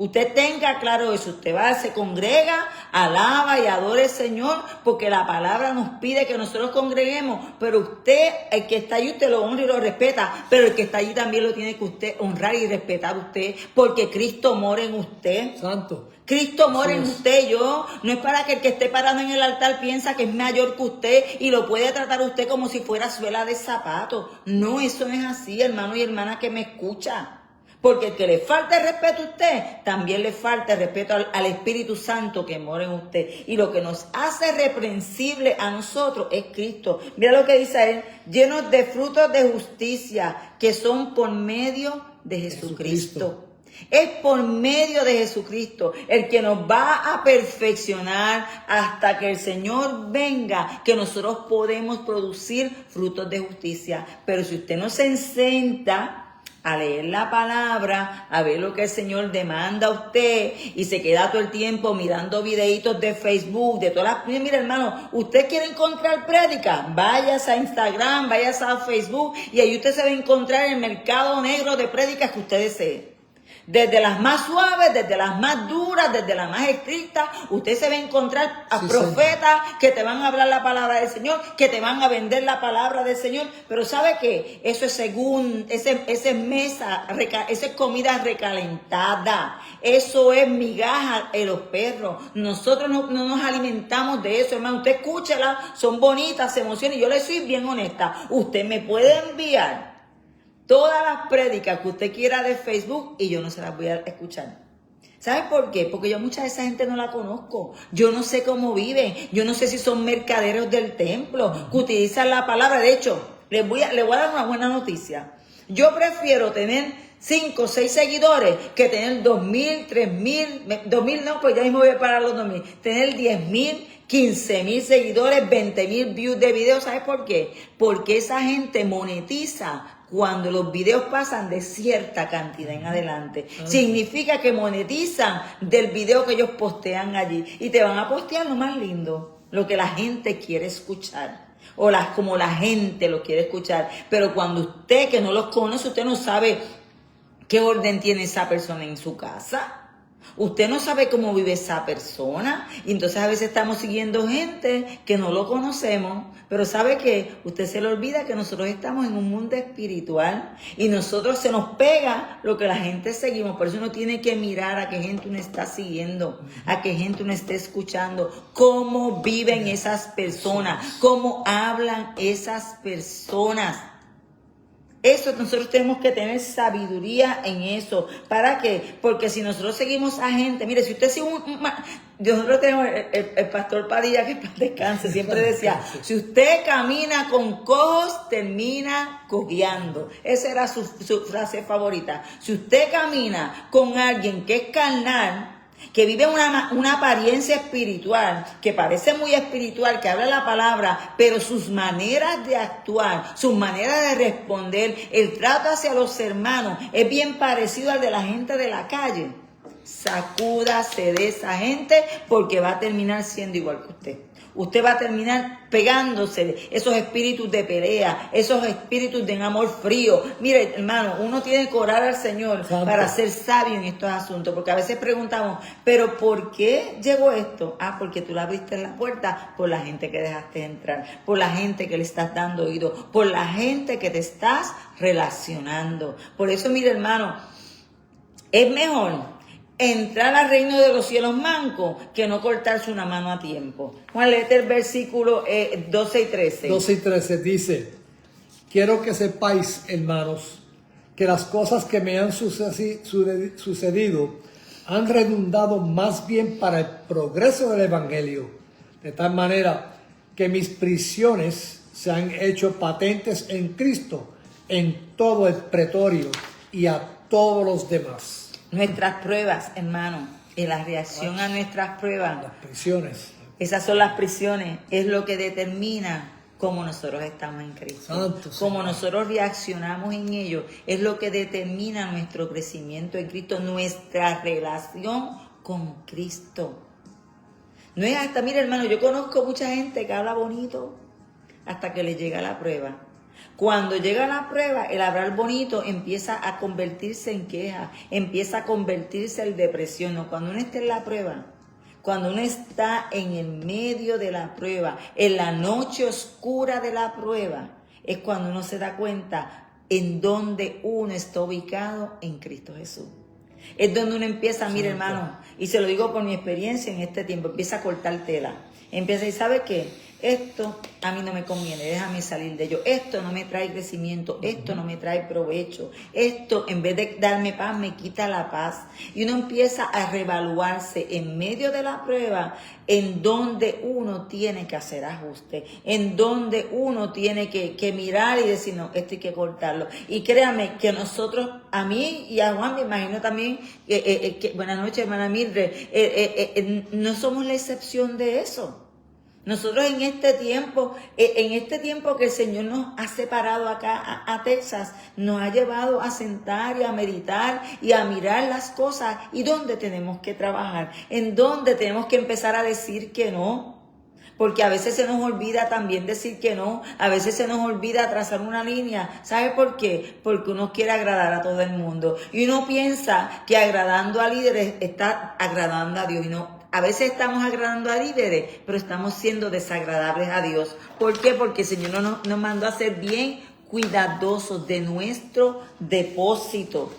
Usted tenga claro eso, usted va, se congrega, alaba y adora al Señor, porque la palabra nos pide que nosotros congreguemos, pero usted, el que está allí, usted lo honra y lo respeta, pero el que está allí también lo tiene que usted honrar y respetar usted, porque Cristo mora en usted. Santo. Cristo mora en usted. Yo no es para que el que esté parado en el altar piensa que es mayor que usted y lo puede tratar usted como si fuera suela de zapato. No, eso no es así, hermano y hermana que me escucha. Porque el que le falta el respeto a usted, también le falta el respeto al Espíritu Santo que mora en usted. Y lo que nos hace reprensible a nosotros es Cristo. Mira lo que dice él, llenos de frutos de justicia, que son por medio de Jesucristo. Es por medio de Jesucristo el que nos va a perfeccionar hasta que el Señor venga, que nosotros podemos producir frutos de justicia. Pero si usted no se sienta a leer la palabra, a ver lo que el Señor demanda a usted y se queda todo el tiempo mirando videitos de Facebook, de todas las... Mira, hermano, usted quiere encontrar prédica, váyase a Instagram, váyase a Facebook y ahí usted se va a encontrar el mercado negro de prédicas que usted desee. Desde las más suaves, desde las más duras, desde las más estrictas, usted se va a encontrar a profetas que te van a hablar la palabra del Señor, que te van a vender la palabra del Señor. Pero ¿sabe qué? Eso es según, ese es mesa, esa es comida recalentada. Eso es migaja en los perros. Nosotros no nos alimentamos de eso, hermano. Usted escúchela, son bonitas, se emociona. Y yo le soy bien honesta. Usted me puede enviar todas las prédicas que usted quiera de Facebook y yo no se las voy a escuchar. ¿Sabe por qué? Porque yo mucha de esa gente no la conozco. Yo no sé cómo viven. Yo no sé si son mercaderos del templo que utilizan la palabra. De hecho, le voy a dar una buena noticia. Yo prefiero tener 5 o 6 seguidores que tener 2,000, 3,000, 2,000 no, pues ya mismo voy a parar los 2,000. Tener 10,000, 15,000 seguidores, 20,000 views de videos. ¿Sabes por qué? Porque esa gente monetiza cuando los videos pasan de cierta cantidad en adelante. Significa que monetizan del video que ellos postean allí. Y te van a postear lo más lindo, lo que la gente quiere escuchar. O como la gente lo quiere escuchar. Pero cuando usted, que no los conoce, usted no sabe qué orden tiene esa persona en su casa. Usted no sabe cómo vive esa persona. Y entonces a veces estamos siguiendo gente que no lo conocemos. Pero ¿sabe qué? Usted se le olvida que nosotros estamos en un mundo espiritual. Y nosotros se nos pega lo que la gente seguimos. Por eso uno tiene que mirar a qué gente uno está siguiendo. A qué gente uno está escuchando. Cómo viven esas personas. Cómo hablan esas personas. Eso nosotros tenemos que tener sabiduría en eso. ¿Para qué? Porque si nosotros seguimos a gente, mire, si usted sigue nosotros tenemos el pastor Padilla, que descanse, siempre decía, si usted camina con cojos, termina cojeando. Esa era su frase favorita. Si usted camina con alguien que es carnal, que vive una apariencia espiritual, que parece muy espiritual, que habla la palabra, pero sus maneras de actuar, sus maneras de responder, el trato hacia los hermanos, es bien parecido al de la gente de la calle. Sacúdase de esa gente porque va a terminar siendo igual que usted. Usted va a terminar pegándose esos espíritus de pelea, esos espíritus de amor frío. Mire, hermano, uno tiene que orar al Señor para ser sabio en estos asuntos. Porque a veces preguntamos, ¿pero por qué llegó esto? Ah, porque tú la abriste en la puerta por la gente que dejaste entrar, por la gente que le estás dando oído, por la gente que te estás relacionando. Por eso, mire, hermano, es mejor entrar al reino de los cielos manco que no cortarse una mano a tiempo. Juan, léete el versículo 12 y 13. 12 y 13 dice, quiero que sepáis, hermanos, que las cosas que me han sucedido han redundado más bien para el progreso del evangelio, de tal manera que mis prisiones se han hecho patentes en Cristo, en todo el pretorio y a todos los demás. Nuestras pruebas, hermano, y la reacción a nuestras pruebas. Las prisiones. Esas son las prisiones. Es lo que determina cómo nosotros estamos en Cristo. Santo, cómo nosotros reaccionamos en ello. Es lo que determina nuestro crecimiento en Cristo, nuestra relación con Cristo. No es hasta, mira, hermano, yo conozco mucha gente que habla bonito hasta que le llega la prueba. Cuando llega la prueba, el hablar bonito empieza a convertirse en queja, empieza a convertirse en depresión. No, cuando uno está en la prueba, cuando uno está en el medio de la prueba, en la noche oscura de la prueba, es cuando uno se da cuenta en dónde uno está ubicado en Cristo Jesús. Es donde uno empieza, mire, hermano, y se lo digo por mi experiencia en este tiempo, empieza a cortar tela. Empieza, ¿y sabe qué? esto a mí no me conviene, déjame salir de ello, esto no me trae crecimiento, esto no me trae provecho, esto en vez de darme paz me quita la paz. Y uno empieza a reevaluarse en medio de la prueba en donde uno tiene que hacer ajustes, en donde uno tiene que mirar y decir, no, esto hay que cortarlo. Y créame que nosotros, a mí y a Juan, me imagino también, buenas noches, hermana Mildred, no somos la excepción de eso. Nosotros en este tiempo que el Señor nos ha separado acá a Texas, nos ha llevado a sentar y a meditar y a mirar las cosas y dónde tenemos que trabajar, en dónde tenemos que empezar a decir que no. Porque a veces se nos olvida también decir que no, a veces se nos olvida trazar una línea. ¿Sabe por qué? Porque uno quiere agradar a todo el mundo. Y uno piensa que agradando a líderes está agradando a Dios y no. A veces estamos agradando a líderes, pero estamos siendo desagradables a Dios. ¿Por qué? Porque el Señor nos mandó a ser bien cuidadosos de nuestro depósito.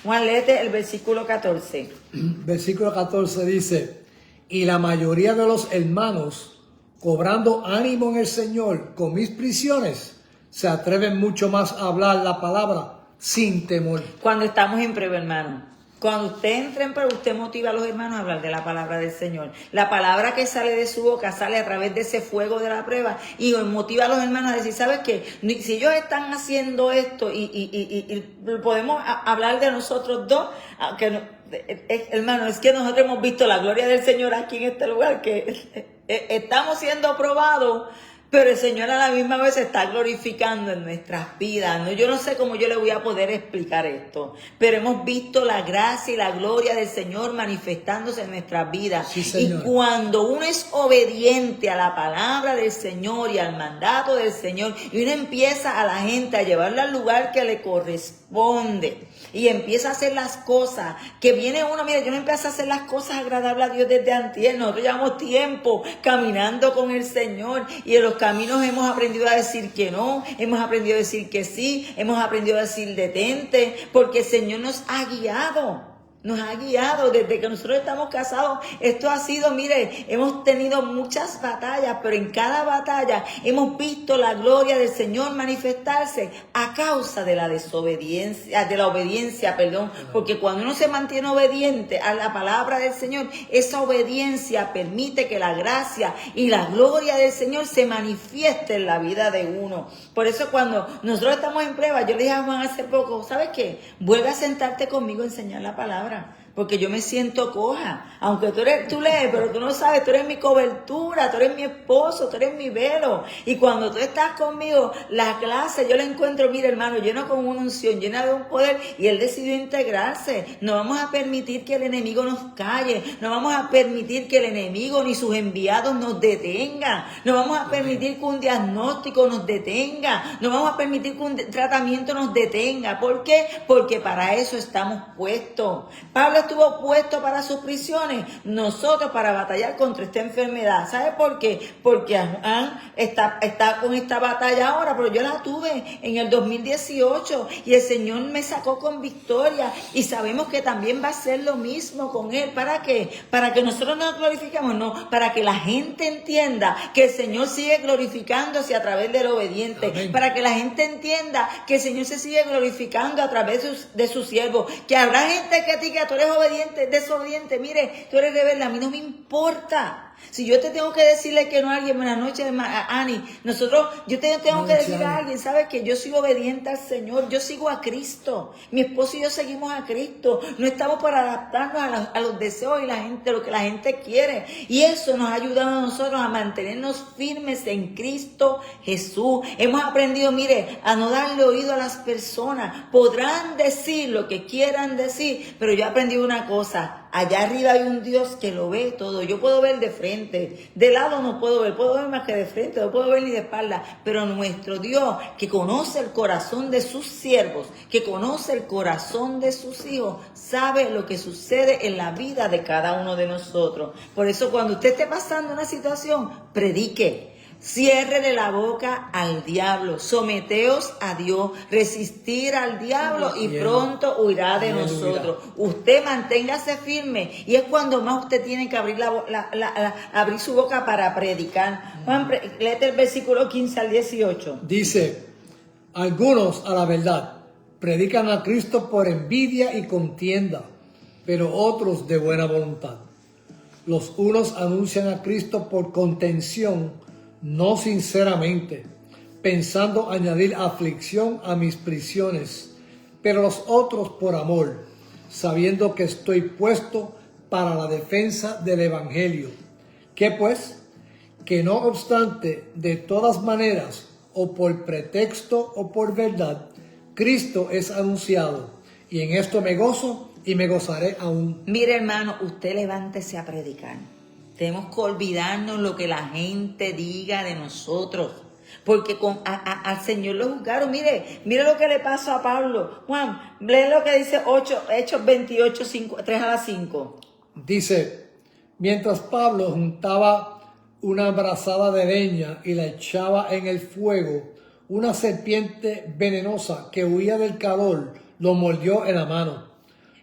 Juan, léete el versículo 14. Versículo 14 dice, y la mayoría de los hermanos, cobrando ánimo en el Señor con mis prisiones, se atreven mucho más a hablar la palabra sin temor. Cuando estamos en prueba, hermano. Cuando usted entra en prueba, usted motiva a los hermanos a hablar de la palabra del Señor. La palabra que sale de su boca sale a través de ese fuego de la prueba y motiva a los hermanos a decir, ¿sabes qué? Si ellos están haciendo esto y podemos hablar de nosotros dos, aunque hermano, es que nosotros hemos visto la gloria del Señor aquí en este lugar, que estamos siendo probados, pero el Señor a la misma vez se está glorificando en nuestras vidas. ¿No? Yo no sé cómo yo le voy a poder explicar esto, pero hemos visto la gracia y la gloria del Señor manifestándose en nuestras vidas. Sí, Señor. Y cuando uno es obediente a la palabra del Señor y al mandato del Señor, y uno empieza a la gente a llevarla al lugar que le corresponde, y empieza a hacer las cosas, que viene uno, mire, yo no empiezo a hacer las cosas agradables a Dios desde antier. Nosotros llevamos tiempo caminando con el Señor y en los caminos hemos aprendido a decir que no, hemos aprendido a decir que sí, hemos aprendido a decir detente, porque el Señor nos ha guiado desde que nosotros estamos casados. Esto ha sido, mire, hemos tenido muchas batallas, pero en cada batalla hemos visto la gloria del Señor manifestarse a causa de la desobediencia, porque cuando uno se mantiene obediente a la palabra del Señor, esa obediencia permite que la gracia y la gloria del Señor se manifieste en la vida de uno. Por eso cuando nosotros estamos en prueba, yo le dije a Juan hace poco, ¿sabes qué? Vuelve a sentarte conmigo a enseñar la palabra. Porque yo me siento coja, aunque tú lees, pero tú no sabes, tú eres mi cobertura, tú eres mi esposo, tú eres mi velo. Y cuando tú estás conmigo, la clase yo la encuentro, mira hermano, lleno con una unción, llena de un poder, y él decidió integrarse. No vamos a permitir que el enemigo nos calle, no vamos a permitir que el enemigo ni sus enviados nos detengan, no vamos a permitir que un diagnóstico nos detenga, no vamos a permitir que un tratamiento nos detenga. ¿Por qué? Porque para eso estamos puestos. Pablo estuvo puesto para sus prisiones, nosotros para batallar contra esta enfermedad. ¿Sabe por qué? Porque Juan está con esta batalla ahora, pero yo la tuve en el 2018 y el Señor me sacó con victoria, y sabemos que también va a ser lo mismo con él. ¿Para qué? Para que nosotros nos glorifiquemos, no, para que la gente entienda que el Señor sigue glorificándose a través del obediente. Amén. Para que la gente entienda que el Señor se sigue glorificando a través de su siervo, que habrá gente que diga, tú eres obediente, desobediente, mire, tú eres rebelde, a mí no me importa. Si yo te tengo que decirle que no a alguien, buenas noches, Ani, yo te tengo que decir a alguien, ¿sabes? Que yo sigo obediente al Señor, yo sigo a Cristo, mi esposo y yo seguimos a Cristo, no estamos para adaptarnos a los deseos y lo que la gente quiere, y eso nos ha ayudado a nosotros a mantenernos firmes en Cristo Jesús. Hemos aprendido, mire, a no darle oído a las personas. Podrán decir lo que quieran decir, pero yo he aprendido una cosa: allá arriba hay un Dios que lo ve todo. Yo puedo ver de frente, de lado no puedo ver más que de frente, no puedo ver ni de espalda, pero nuestro Dios, que conoce el corazón de sus siervos, que conoce el corazón de sus hijos, sabe lo que sucede en la vida de cada uno de nosotros. Por eso cuando usted esté pasando una situación, predique. Ciérrele la boca al diablo, someteos a Dios, resistir al diablo y pronto huirá de nosotros. Usted manténgase firme y es cuando más usted tiene que abrir abrir su boca para predicar. Juan, léete el versículo 15 al 18. Dice, algunos a la verdad predican a Cristo por envidia y contienda, pero otros de buena voluntad. Los unos anuncian a Cristo por contención, no sinceramente, pensando añadir aflicción a mis prisiones, pero los otros por amor, sabiendo que estoy puesto para la defensa del Evangelio. ¿Qué pues? Que no obstante, de todas maneras, o por pretexto o por verdad, Cristo es anunciado, y en esto me gozo y me gozaré aún. Mire, hermano, usted levántese a predicar. Tenemos que olvidarnos lo que la gente diga de nosotros, porque al Señor lo juzgaron. Mire lo que le pasó a Pablo. Juan, lee lo que dice Hechos 28, 3 a la 5. Dice, mientras Pablo juntaba una brazada de leña y la echaba en el fuego, una serpiente venenosa que huía del calor lo mordió en la mano.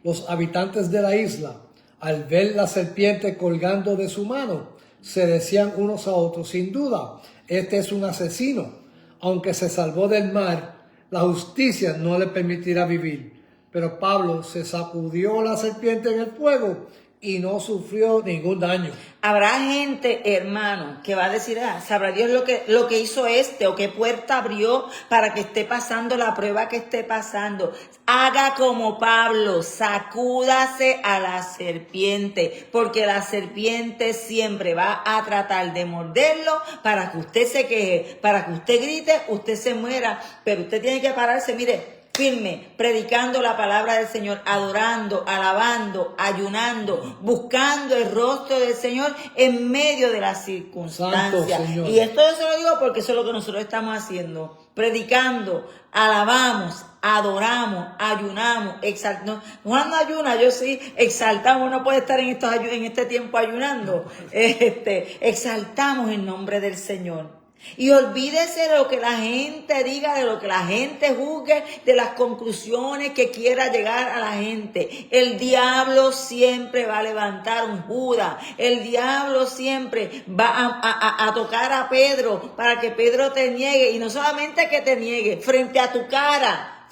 Los habitantes de la isla, al ver la serpiente colgando de su mano, se decían unos a otros, sin duda, este es un asesino. Aunque se salvó del mar, la justicia no le permitirá vivir. Pero Pablo se sacudió la serpiente en el fuego y no sufrió ningún daño. Habrá gente, hermano, que va a decir, sabrá Dios lo que hizo o qué puerta abrió para que esté pasando la prueba que esté pasando. Haga como Pablo, sacúdase a la serpiente, porque la serpiente siempre va a tratar de morderlo para que usted se queje, para que usted grite, usted se muera, pero usted tiene que pararse, mire, firme, predicando la palabra del Señor, adorando, alabando, ayunando, buscando el rostro del Señor en medio de las circunstancias. Y esto yo se lo digo porque eso es lo que nosotros estamos haciendo, predicando, alabamos, adoramos, ayunamos, exaltamos. Juan no ayuna, yo sí, exaltamos, uno puede estar en este tiempo ayunando, exaltamos el nombre del Señor. Y olvídese de lo que la gente diga, de lo que la gente juzgue, de las conclusiones que quiera llegar a la gente. El diablo siempre va a levantar un Judas. El diablo siempre va a tocar a Pedro para que Pedro te niegue. Y no solamente que te niegue, frente a tu cara,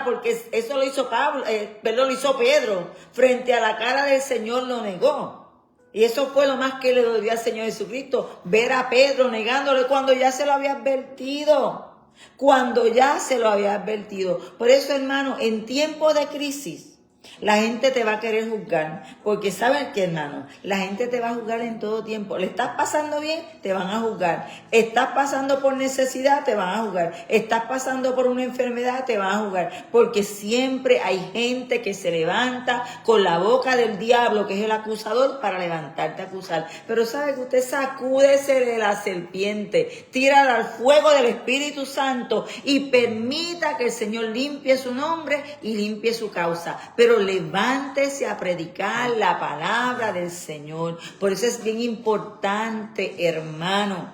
porque eso lo hizo lo hizo Pedro. Frente a la cara del Señor lo negó. Y eso fue lo más que le dolió al Señor Jesucristo, ver a Pedro negándole cuando ya se lo había advertido. Por eso, hermano, en tiempos de crisis, la gente te va a querer juzgar, porque ¿saben qué, hermano? La gente te va a juzgar en todo tiempo. ¿Le estás pasando bien? Te van a juzgar. ¿Estás pasando por necesidad? Te van a juzgar. ¿Estás pasando por una enfermedad? Te van a juzgar. Porque siempre hay gente que se levanta con la boca del diablo, que es el acusador, para levantarte a acusar. Pero ¿sabe que usted sacúdese de la serpiente, tírala al fuego del Espíritu Santo y permita que el Señor limpie su nombre y limpie su causa? Pero levántese a predicar la palabra del Señor. Por eso es bien importante, hermano,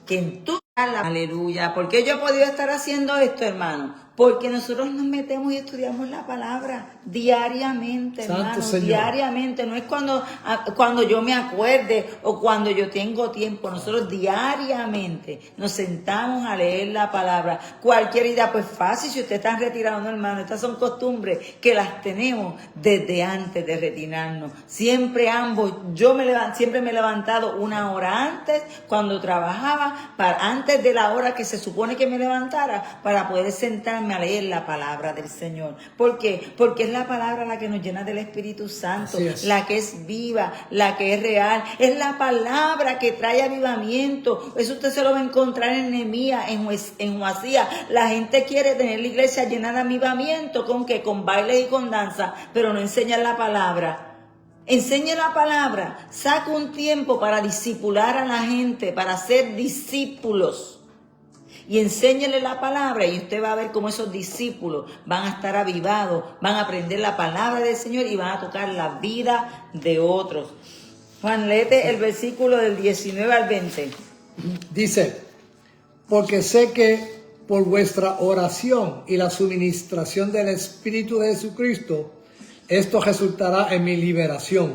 que en tu aleluya. ¿Por qué yo he podido estar haciendo esto, hermano? Porque nosotros nos metemos y estudiamos la palabra diariamente, hermano, diariamente. No es cuando yo me acuerde o cuando yo tengo tiempo. Nosotros diariamente nos sentamos a leer la palabra. Cualquier idea, pues fácil, si usted está retirado, no, hermano. Estas son costumbres que las tenemos desde antes de retirarnos. Siempre siempre me he levantado una hora antes, cuando trabajaba, antes de la hora que se supone que me levantara, para poder sentarme a leer la palabra del Señor. ¿Por qué? Porque es la palabra la que nos llena del Espíritu Santo, la que es viva, la que es real. Es la palabra que trae avivamiento. Eso usted se lo va a encontrar en Nehemías, en Joasías. La gente quiere tener la iglesia llena de avivamiento. ¿Con qué? Con baile y con danza, pero no enseñan la palabra. Enseñe la palabra. Saca un tiempo para discipular a la gente, para ser discípulos. Y enséñele la palabra y usted va a ver cómo esos discípulos van a estar avivados, van a aprender la palabra del Señor y van a tocar la vida de otros. Juan, léete el versículo del 19 al 20. Dice, porque sé que por vuestra oración y la suministración del Espíritu de Jesucristo, esto resultará en mi liberación,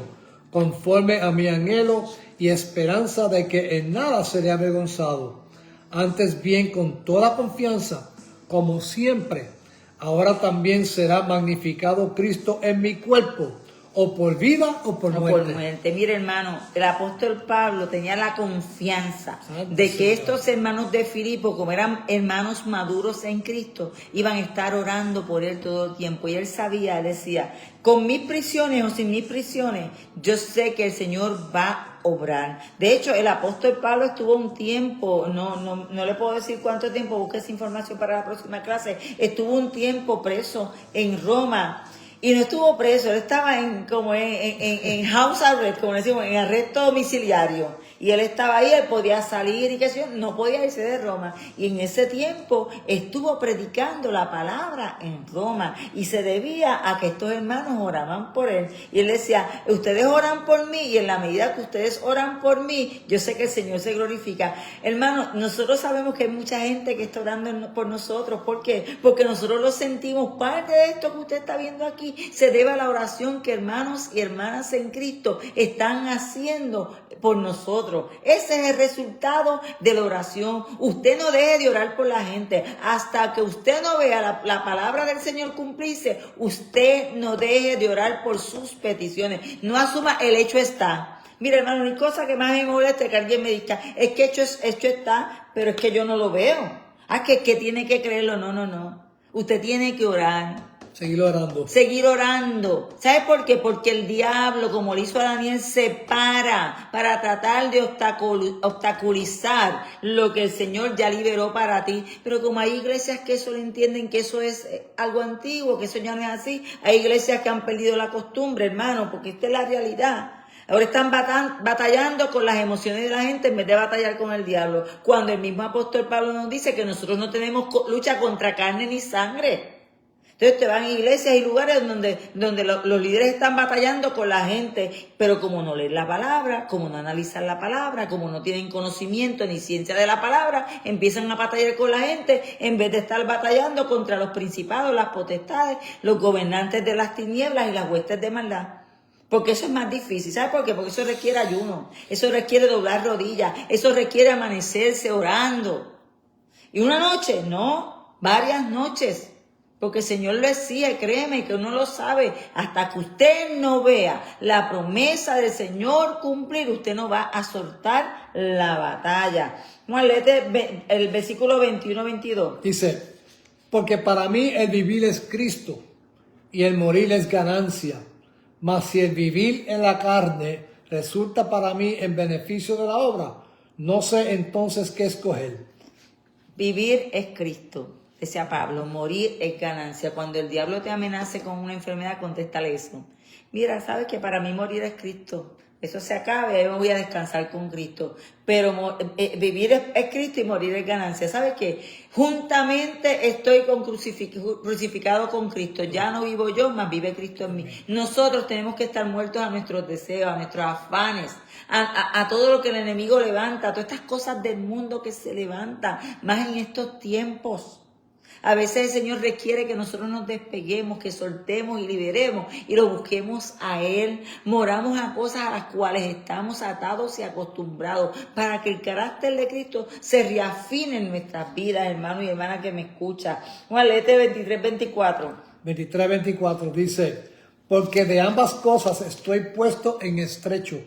conforme a mi anhelo y esperanza de que en nada seré avergonzado. Antes bien, con toda confianza, como siempre, ahora también será magnificado Cristo en mi cuerpo, o por vida o por muerte. Por muerte. Mire, hermano, el apóstol Pablo tenía la confianza Santo de que Señor. estos hermanos de Filipo, como eran hermanos maduros en Cristo, iban a estar orando por él todo el tiempo. Y él sabía, él decía, con mis prisiones o sin mis prisiones, yo sé que el Señor va a obrar. De hecho, el apóstol Pablo estuvo un tiempo, no le puedo decir cuánto tiempo, busque esa información para la próxima clase, estuvo un tiempo preso en Roma. Y no estuvo preso, él estaba en house arrest, como decimos, en arresto domiciliario. Y él estaba ahí, él podía salir y qué sé yo, no podía irse de Roma. Y en ese tiempo estuvo predicando la palabra en Roma. Y se debía a que estos hermanos oraban por él. Y él decía, ustedes oran por mí y en la medida que ustedes oran por mí, yo sé que el Señor se glorifica. Hermano, nosotros sabemos que hay mucha gente que está orando por nosotros. ¿Por qué? Porque nosotros lo sentimos. Parte de esto que usted está viendo aquí se debe a la oración que hermanos y hermanas en Cristo están haciendo por nosotros. Ese es el resultado de la oración. Usted no deje de orar por la gente hasta que usted no vea la palabra del Señor cumplirse. Usted no deje de orar por sus peticiones. No asuma el hecho está. Mira, hermano, una cosa que más me molesta es que alguien me diga, es que hecho está, pero es que yo no lo veo. Que tiene que creerlo. No. Usted tiene que orar. Seguir orando. Seguir orando. ¿Sabe por qué? Porque el diablo, como le hizo a Daniel, se para tratar de obstaculizar lo que el Señor ya liberó para ti. Pero como hay iglesias que eso lo entienden, que eso es algo antiguo, que eso ya no es así. Hay iglesias que han perdido la costumbre, hermano, porque esta es la realidad. Ahora están batallando con las emociones de la gente en vez de batallar con el diablo. Cuando el mismo apóstol Pablo nos dice que nosotros no tenemos lucha contra carne ni sangre. Entonces te van a iglesias y lugares donde los líderes están batallando con la gente, pero como no leen la palabra, como no analizan la palabra, como no tienen conocimiento ni ciencia de la palabra, empiezan a batallar con la gente en vez de estar batallando contra los principados, las potestades, los gobernantes de las tinieblas y las huestes de maldad. Porque eso es más difícil. ¿Sabe por qué? Porque eso requiere ayuno, eso requiere doblar rodillas, eso requiere amanecerse orando. Y una noche, no, varias noches. Porque el Señor lo exige, créeme que uno lo sabe. Hasta que usted no vea la promesa del Señor cumplir, usted no va a soltar la batalla. Vamos a leer el versículo 21-22. Dice, porque para mí el vivir es Cristo y el morir es ganancia. Mas si el vivir en la carne resulta para mí en beneficio de la obra, no sé entonces qué escoger. Vivir es Cristo. Decía Pablo, morir es ganancia. Cuando el diablo te amenace con una enfermedad, contéstale eso. Mira, sabes que para mí morir es Cristo. Eso se acaba y ahí me voy a descansar con Cristo. Pero vivir es Cristo y morir es ganancia. ¿Sabes qué? Juntamente estoy crucificado con Cristo. Ya no vivo yo, más vive Cristo en mí. Nosotros tenemos que estar muertos a nuestros deseos, a nuestros afanes, a todo lo que el enemigo levanta, a todas estas cosas del mundo que se levantan, más en estos tiempos. A veces el Señor requiere que nosotros nos despeguemos, que soltemos y liberemos y lo busquemos a Él. Moramos a cosas a las cuales estamos atados y acostumbrados para que el carácter de Cristo se reafine en nuestras vidas, hermano y hermana que me escucha. Bueno, léete 23-24. 23-24 dice, porque de ambas cosas estoy puesto en estrecho,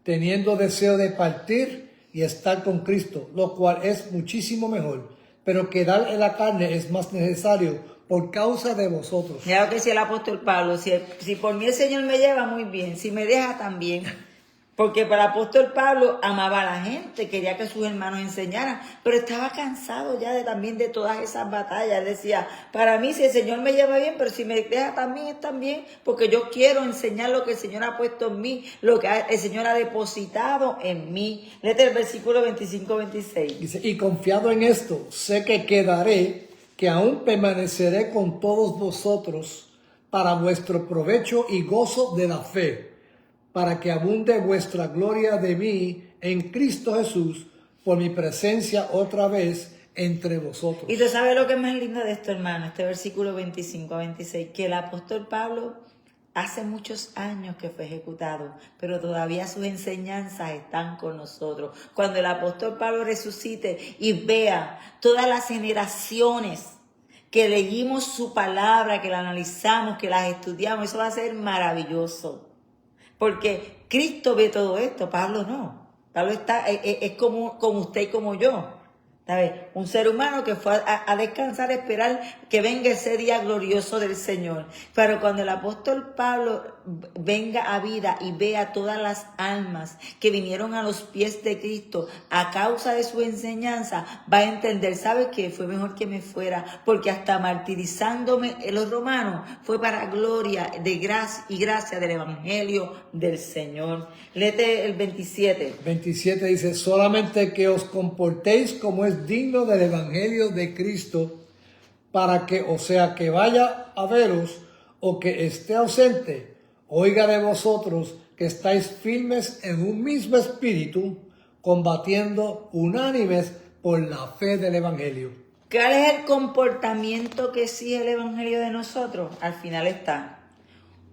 teniendo deseo de partir y estar con Cristo, lo cual es muchísimo mejor. Pero quedar en la carne es más necesario por causa de vosotros. Ya lo que decía el apóstol Pablo, si por mí el Señor me lleva, muy bien, si me deja también. Porque para el apóstol Pablo amaba a la gente, quería que sus hermanos enseñaran, pero estaba cansado ya también de todas esas batallas. Él decía, para mí si el Señor me lleva bien, pero si me deja también, porque yo quiero enseñar lo que el Señor ha puesto en mí, lo que el Señor ha depositado en mí. Léete el versículo 25-26. Dice, y confiado en esto, sé que quedaré, que aún permaneceré con todos vosotros para vuestro provecho y gozo de la fe, para que abunde vuestra gloria de mí en Cristo Jesús por mi presencia otra vez entre vosotros. Y tú sabes lo que es más lindo de esto, hermano, este versículo 25 a 26, que el apóstol Pablo hace muchos años que fue ejecutado, pero todavía sus enseñanzas están con nosotros. Cuando el apóstol Pablo resucite y vea todas las generaciones que leímos su palabra, que la analizamos, que las estudiamos, eso va a ser maravilloso. Porque Cristo ve todo esto, Pablo no. Pablo es como usted y como yo. ¿Sabes? Un ser humano que fue a descansar, a esperar que venga ese día glorioso del Señor. Pero cuando el apóstol Pablo venga a vida y vea todas las almas que vinieron a los pies de Cristo a causa de su enseñanza, va a entender, ¿sabe qué? Fue mejor que me fuera, porque hasta martirizándome en los romanos fue para gloria de gracia y gracia del Evangelio del Señor. Léete el 27. 27 dice, solamente que os comportéis como es digno del Evangelio de Cristo, para que, o sea, que vaya a veros o que esté ausente, oiga de vosotros que estáis firmes en un mismo espíritu, combatiendo unánimes por la fe del Evangelio. ¿Cuál es el comportamiento que sigue el Evangelio de nosotros? Al final está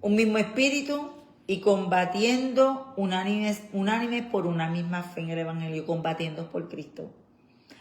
un mismo espíritu y combatiendo unánimes por una misma fe en el Evangelio, combatiendo por Cristo.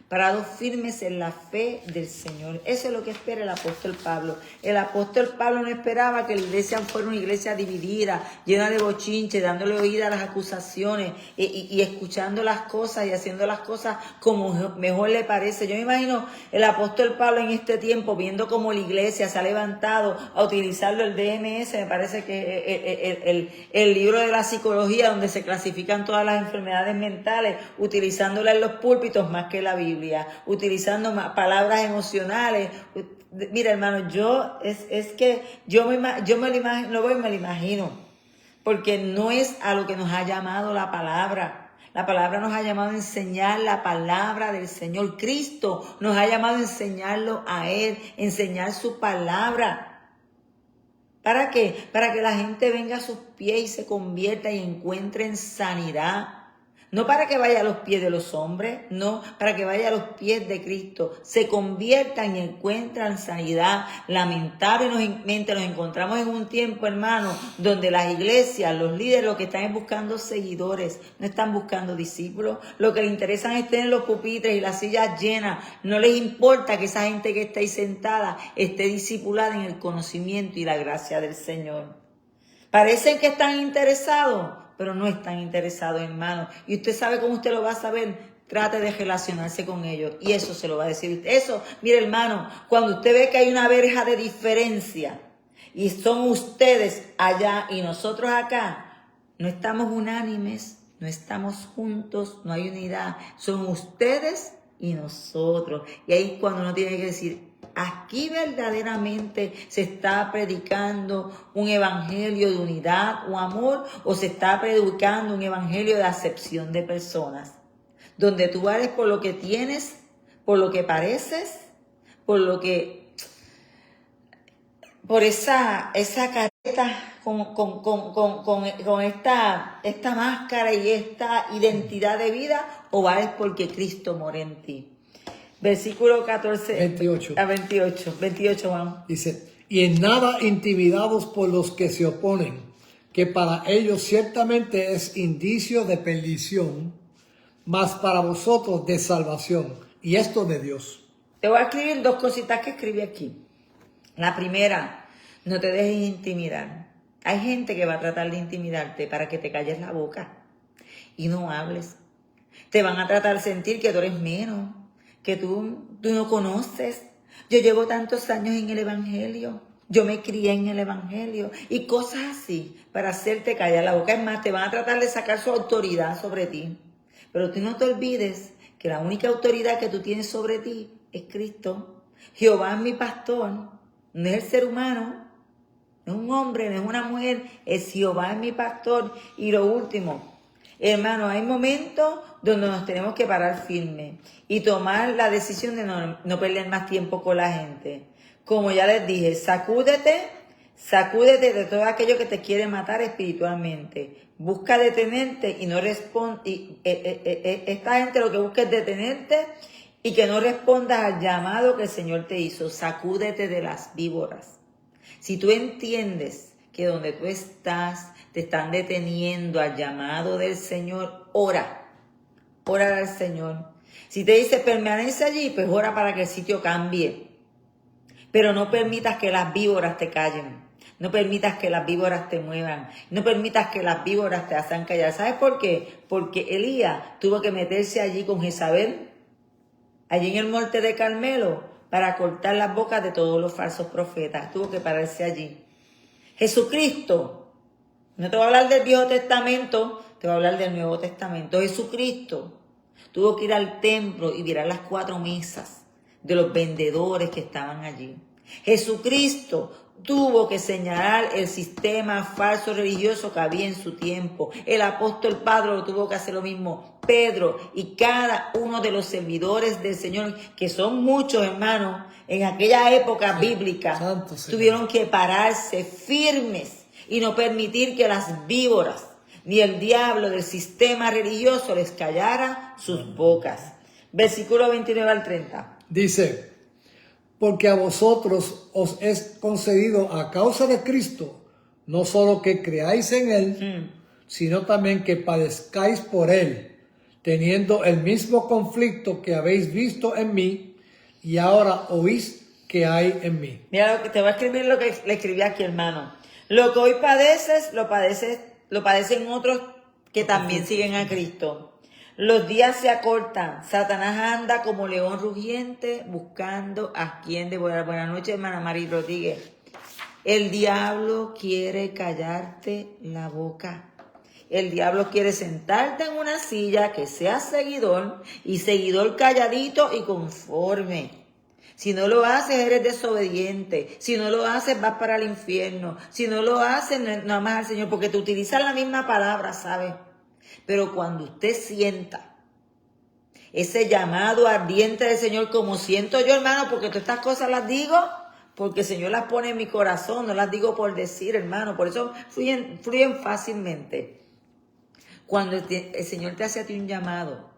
Parados firmes en la fe del Señor. Eso es lo que espera el apóstol Pablo. El apóstol Pablo no esperaba que la iglesia fuera una iglesia dividida, llena de bochinche, dándole oída a las acusaciones y escuchando las cosas y haciendo las cosas como mejor le parece. Yo me imagino el apóstol Pablo en este tiempo viendo cómo la iglesia se ha levantado a utilizarlo el DMS, me parece que el libro de la psicología donde se clasifican todas las enfermedades mentales, utilizándola en los púlpitos más que la Biblia, utilizando palabras emocionales. Mira, hermano, yo me lo imagino, porque no es a lo que nos ha llamado la palabra. La palabra nos ha llamado a enseñar la palabra del Señor. Cristo nos ha llamado a enseñarlo a Él, enseñar su palabra. ¿Para qué? Para que la gente venga a sus pies y se convierta y encuentre en sanidad. No para que vaya a los pies de los hombres, no, para que vaya a los pies de Cristo. Se conviertan y encuentran sanidad. Lamentablemente nos encontramos en un tiempo, hermano, donde las iglesias, los líderes, lo que están es buscando seguidores, no están buscando discípulos. Lo que les interesa es tener los pupitres y las sillas llenas. No les importa que esa gente que está ahí sentada esté discipulada en el conocimiento y la gracia del Señor. Parecen que están interesados, pero no están interesados, hermano. Y usted sabe cómo usted lo va a saber. Trate de relacionarse con ellos. Y eso se lo va a decir. Eso, mire, hermano, cuando usted ve que hay una verja de diferencia y son ustedes allá y nosotros acá, no estamos unánimes, no estamos juntos, no hay unidad. Son ustedes y nosotros. Y ahí es cuando uno tiene que decir, aquí verdaderamente se está predicando un evangelio de unidad o amor, o se está predicando un evangelio de acepción de personas, donde tú vales por lo que tienes, por lo que pareces, por esa careta con esta máscara y esta identidad de vida, o vales porque Cristo mora en ti. Versículo 14 28. a 28, Juan. Dice, y en nada intimidados por los que se oponen, que para ellos ciertamente es indicio de perdición, mas para vosotros de salvación, y esto de Dios. Te voy a escribir dos cositas que escribí aquí. La primera, no te dejes intimidar. Hay gente que va a tratar de intimidarte para que te calles la boca y no hables. Te van a tratar de sentir que tú eres menos, que tú no conoces. Yo llevo tantos años en el Evangelio, yo me crié en el Evangelio y cosas así para hacerte callar la boca. Es más, te van a tratar de sacar su autoridad sobre ti. Pero tú no te olvides que la única autoridad que tú tienes sobre ti es Cristo. Jehová es mi pastor, no es el ser humano, no es un hombre, no es una mujer, es Jehová es mi pastor. Y lo último, hermano, hay momentos donde nos tenemos que parar firme y tomar la decisión de no perder más tiempo con la gente. Como ya les dije, sacúdete, Sacúdete de todo aquello que te quiere matar espiritualmente. Busca detenerte y no responde. Esta gente lo que busca es detenerte y que no respondas al llamado que el Señor te hizo. Sacúdete de las víboras. Si tú entiendes que donde tú estás te están deteniendo al llamado del Señor, ora. Ora al Señor. Si te dice permanece allí, pues ora para que el sitio cambie. Pero no permitas que las víboras te callen. No permitas que las víboras te muevan. No permitas que las víboras te hagan callar. ¿Sabes por qué? Porque Elías tuvo que meterse allí con Jezabel, allí en el monte de Carmelo, para cortar las bocas de todos los falsos profetas. Tuvo que pararse allí. Jesucristo, no te voy a hablar del Viejo Testamento, te voy a hablar del Nuevo Testamento. Jesucristo tuvo que ir al templo y mirar las 4 mesas de los vendedores que estaban allí. Jesucristo tuvo que señalar el sistema falso religioso que había en su tiempo. El apóstol Pablo lo tuvo que hacer lo mismo. Pedro y cada uno de los servidores del Señor, que son muchos hermanos, en aquella época bíblica, tuvieron que pararse firmes y no permitir que las víboras ni el diablo del sistema religioso les callara sus bocas. Versículo 29 al 30. Dice, porque a vosotros os es concedido a causa de Cristo, no solo que creáis en Él, sino también que padezcáis por Él, teniendo el mismo conflicto que habéis visto en mí y ahora oís que hay en mí. Mira, te voy a escribir lo que le escribí aquí, hermano. Lo que hoy padeces, lo padecen otros que también siguen a Cristo. Los días se acortan. Satanás anda como león rugiente buscando a quien devorar. Buenas noches, hermana Mari Rodríguez. El diablo quiere callarte la boca. El diablo quiere sentarte en una silla, que seas seguidor y seguidor calladito y conforme. Si no lo haces, eres desobediente. Si no lo haces, vas para el infierno. Si no lo haces, no amas al Señor, porque te utilizan la misma palabra, ¿sabes? Pero cuando usted sienta ese llamado ardiente del Señor, como siento yo, hermano, porque todas estas cosas las digo porque el Señor las pone en mi corazón, no las digo por decir, hermano, por eso fluyen fácilmente. Cuando el Señor te hace a ti un llamado,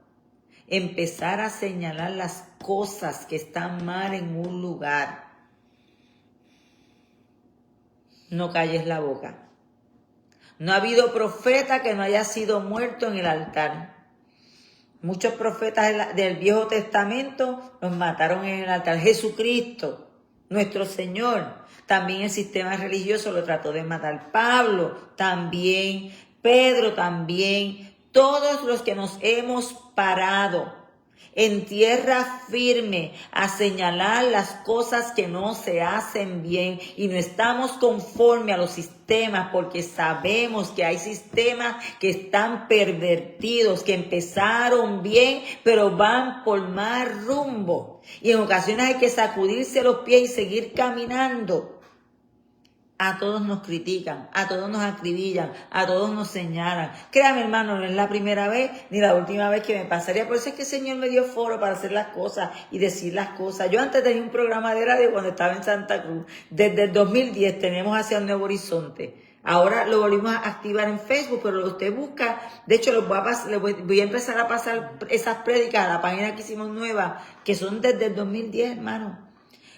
empezar a señalar las cosas que están mal en un lugar, no calles la boca. No ha habido profeta que no haya sido muerto en el altar. Muchos profetas del Viejo Testamento los mataron en el altar. Jesucristo, nuestro Señor, también el sistema religioso lo trató de matar. Pablo también, Pedro también, todos los que nos hemos parado en tierra firme a señalar las cosas que no se hacen bien y no estamos conforme a los sistemas, porque sabemos que hay sistemas que están pervertidos, que empezaron bien pero van por mal rumbo y en ocasiones hay que sacudirse los pies y seguir caminando. A todos nos critican, a todos nos acribillan, a todos nos señalan. Créame, hermano, no es la primera vez ni la última vez que me pasaría. Por eso es que el Señor me dio foro para hacer las cosas y decir las cosas. Yo antes tenía un programa de radio cuando estaba en Santa Cruz. Desde el 2010 tenemos Hacia un Nuevo Horizonte. Ahora lo volvimos a activar en Facebook, pero lo usted busca. De hecho, voy a empezar a pasar esas prédicas a la página que hicimos nueva, que son desde el 2010, hermano.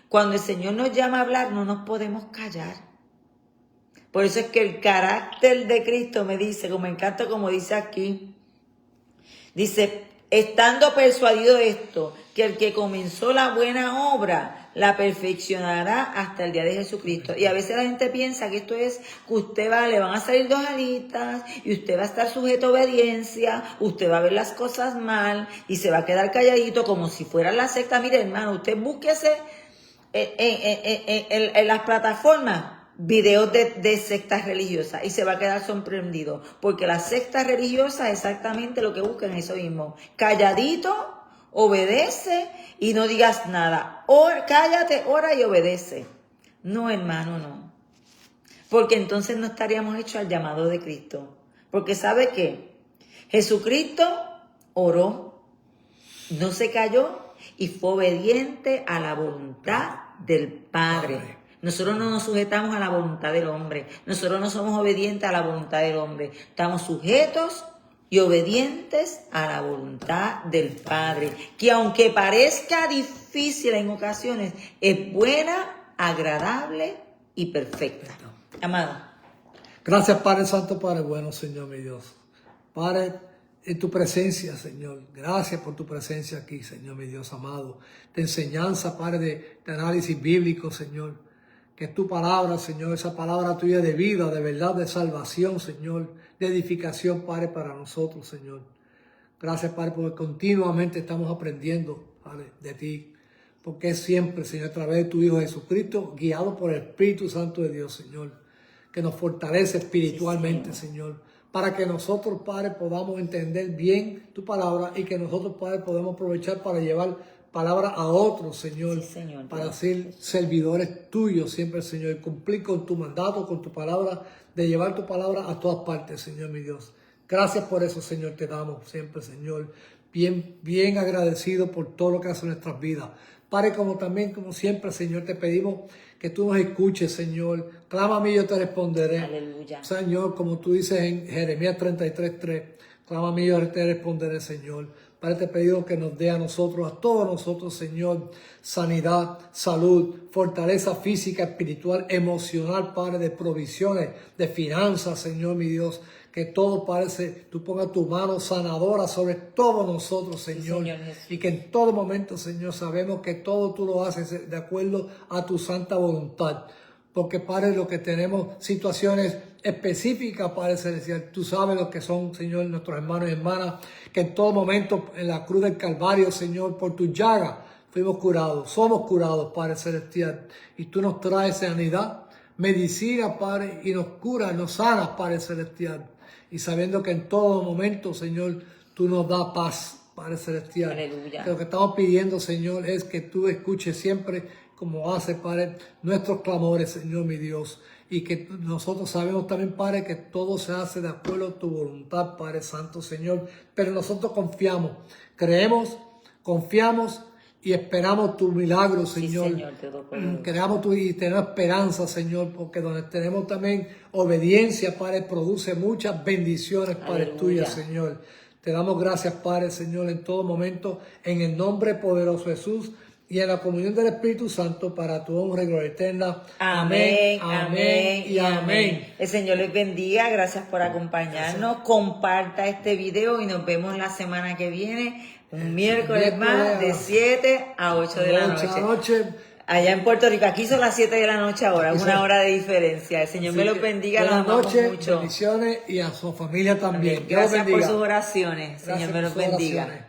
Cuando el Señor nos llama a hablar, no nos podemos callar. Por eso es que el carácter de Cristo me dice, como me encanta como dice aquí, dice, estando persuadido de esto, que el que comenzó la buena obra, la perfeccionará hasta el día de Jesucristo. Y a veces la gente piensa que esto es que usted le van a salir 2 alitas y usted va a estar sujeto a obediencia, usted va a ver las cosas mal y se va a quedar calladito como si fuera la secta. Mire, hermano, usted búsquese en las plataformas videos de sectas religiosas y se va a quedar sorprendido, porque las sectas religiosas exactamente lo que buscan es eso mismo: calladito, obedece y no digas nada, cállate, ora y obedece. No, hermano, no, porque entonces no estaríamos hechos al llamado de Cristo, porque ¿sabe qué? Jesucristo oró, no se calló y fue obediente a la voluntad del Padre. Nosotros no nos sujetamos a la voluntad del hombre. Nosotros no somos obedientes a la voluntad del hombre. Estamos sujetos y obedientes a la voluntad del Padre, que aunque parezca difícil en ocasiones, es buena, agradable y perfecta. Amado. Gracias, Padre Santo, Padre bueno, Señor mi Dios. Padre, en tu presencia, Señor. Gracias por tu presencia aquí, Señor mi Dios amado. De enseñanza, Padre, de análisis bíblico, Señor. Que es tu palabra, Señor, esa palabra tuya de vida, de verdad, de salvación, Señor. De edificación, Padre, para nosotros, Señor. Gracias, Padre, porque continuamente estamos aprendiendo, Padre, de ti. Porque es siempre, Señor, a través de tu Hijo Jesucristo, guiado por el Espíritu Santo de Dios, Señor. Que nos fortalece espiritualmente, sí, Señor. Para que nosotros, Padre, podamos entender bien tu palabra y que nosotros, Padre, podamos aprovechar para llevar palabra a otros, Señor, sí, Señor, para ser servidores tuyos siempre, Señor, y cumplir con tu mandato, con tu palabra, de llevar tu palabra a todas partes, Señor, mi Dios. Gracias por eso, Señor, te damos siempre, Señor, bien agradecido por todo lo que hace en nuestras vidas. Padre, como siempre, Señor, te pedimos que tú nos escuches, Señor. Clama a mí y yo te responderé. Aleluya. Señor, como tú dices en Jeremías 33:3, clama a mí y yo te responderé, Señor. Padre, te pido que nos dé a nosotros, a todos nosotros, Señor, sanidad, salud, fortaleza física, espiritual, emocional, Padre, de provisiones, de finanzas, Señor, mi Dios. Que todo, Padre, tú pongas tu mano sanadora sobre todos nosotros, Señor. Sí, Señor, y que en todo momento, Señor, sabemos que todo tú lo haces de acuerdo a tu santa voluntad. Porque, Padre, lo que tenemos situaciones específicas, Padre Celestial, tú sabes lo que son, Señor, nuestros hermanos y hermanas, que en todo momento en la cruz del Calvario, Señor, por tu llaga fuimos curados, somos curados, Padre Celestial. Y tú nos traes sanidad, medicina, Padre, y nos curas, nos sanas, Padre Celestial. Y sabiendo que en todo momento, Señor, tú nos das paz, Padre Celestial. Aleluya. Que lo que estamos pidiendo, Señor, es que tú escuches siempre, como hace, Padre, nuestros clamores, Señor, mi Dios. Y que nosotros sabemos también, Padre, que todo se hace de acuerdo a tu voluntad, Padre Santo, Señor. Pero nosotros confiamos, creemos, confiamos y esperamos tu milagro, Señor. Sí, Señor, te doy por Creamos y tenemos esperanza, Señor, porque donde tenemos también obediencia, Padre, produce muchas bendiciones, Padre, tuyas, Señor. Te damos gracias, Padre, Señor, en todo momento, en el nombre poderoso de Jesús y en la comunión del Espíritu Santo, para tu honra y gloria eterna. Amén, amén y amén. El Señor les bendiga, gracias por acompañarnos. Gracias. Comparta este video y nos vemos la semana que viene. Un miércoles más de 7 a 8 de la noche. Allá en Puerto Rico, aquí son las 7 de la noche ahora, una hora de diferencia. El Señor me los bendiga, los amamos mucho. Bendiciones y a su familia también. Gracias por sus oraciones. Señor me los bendiga.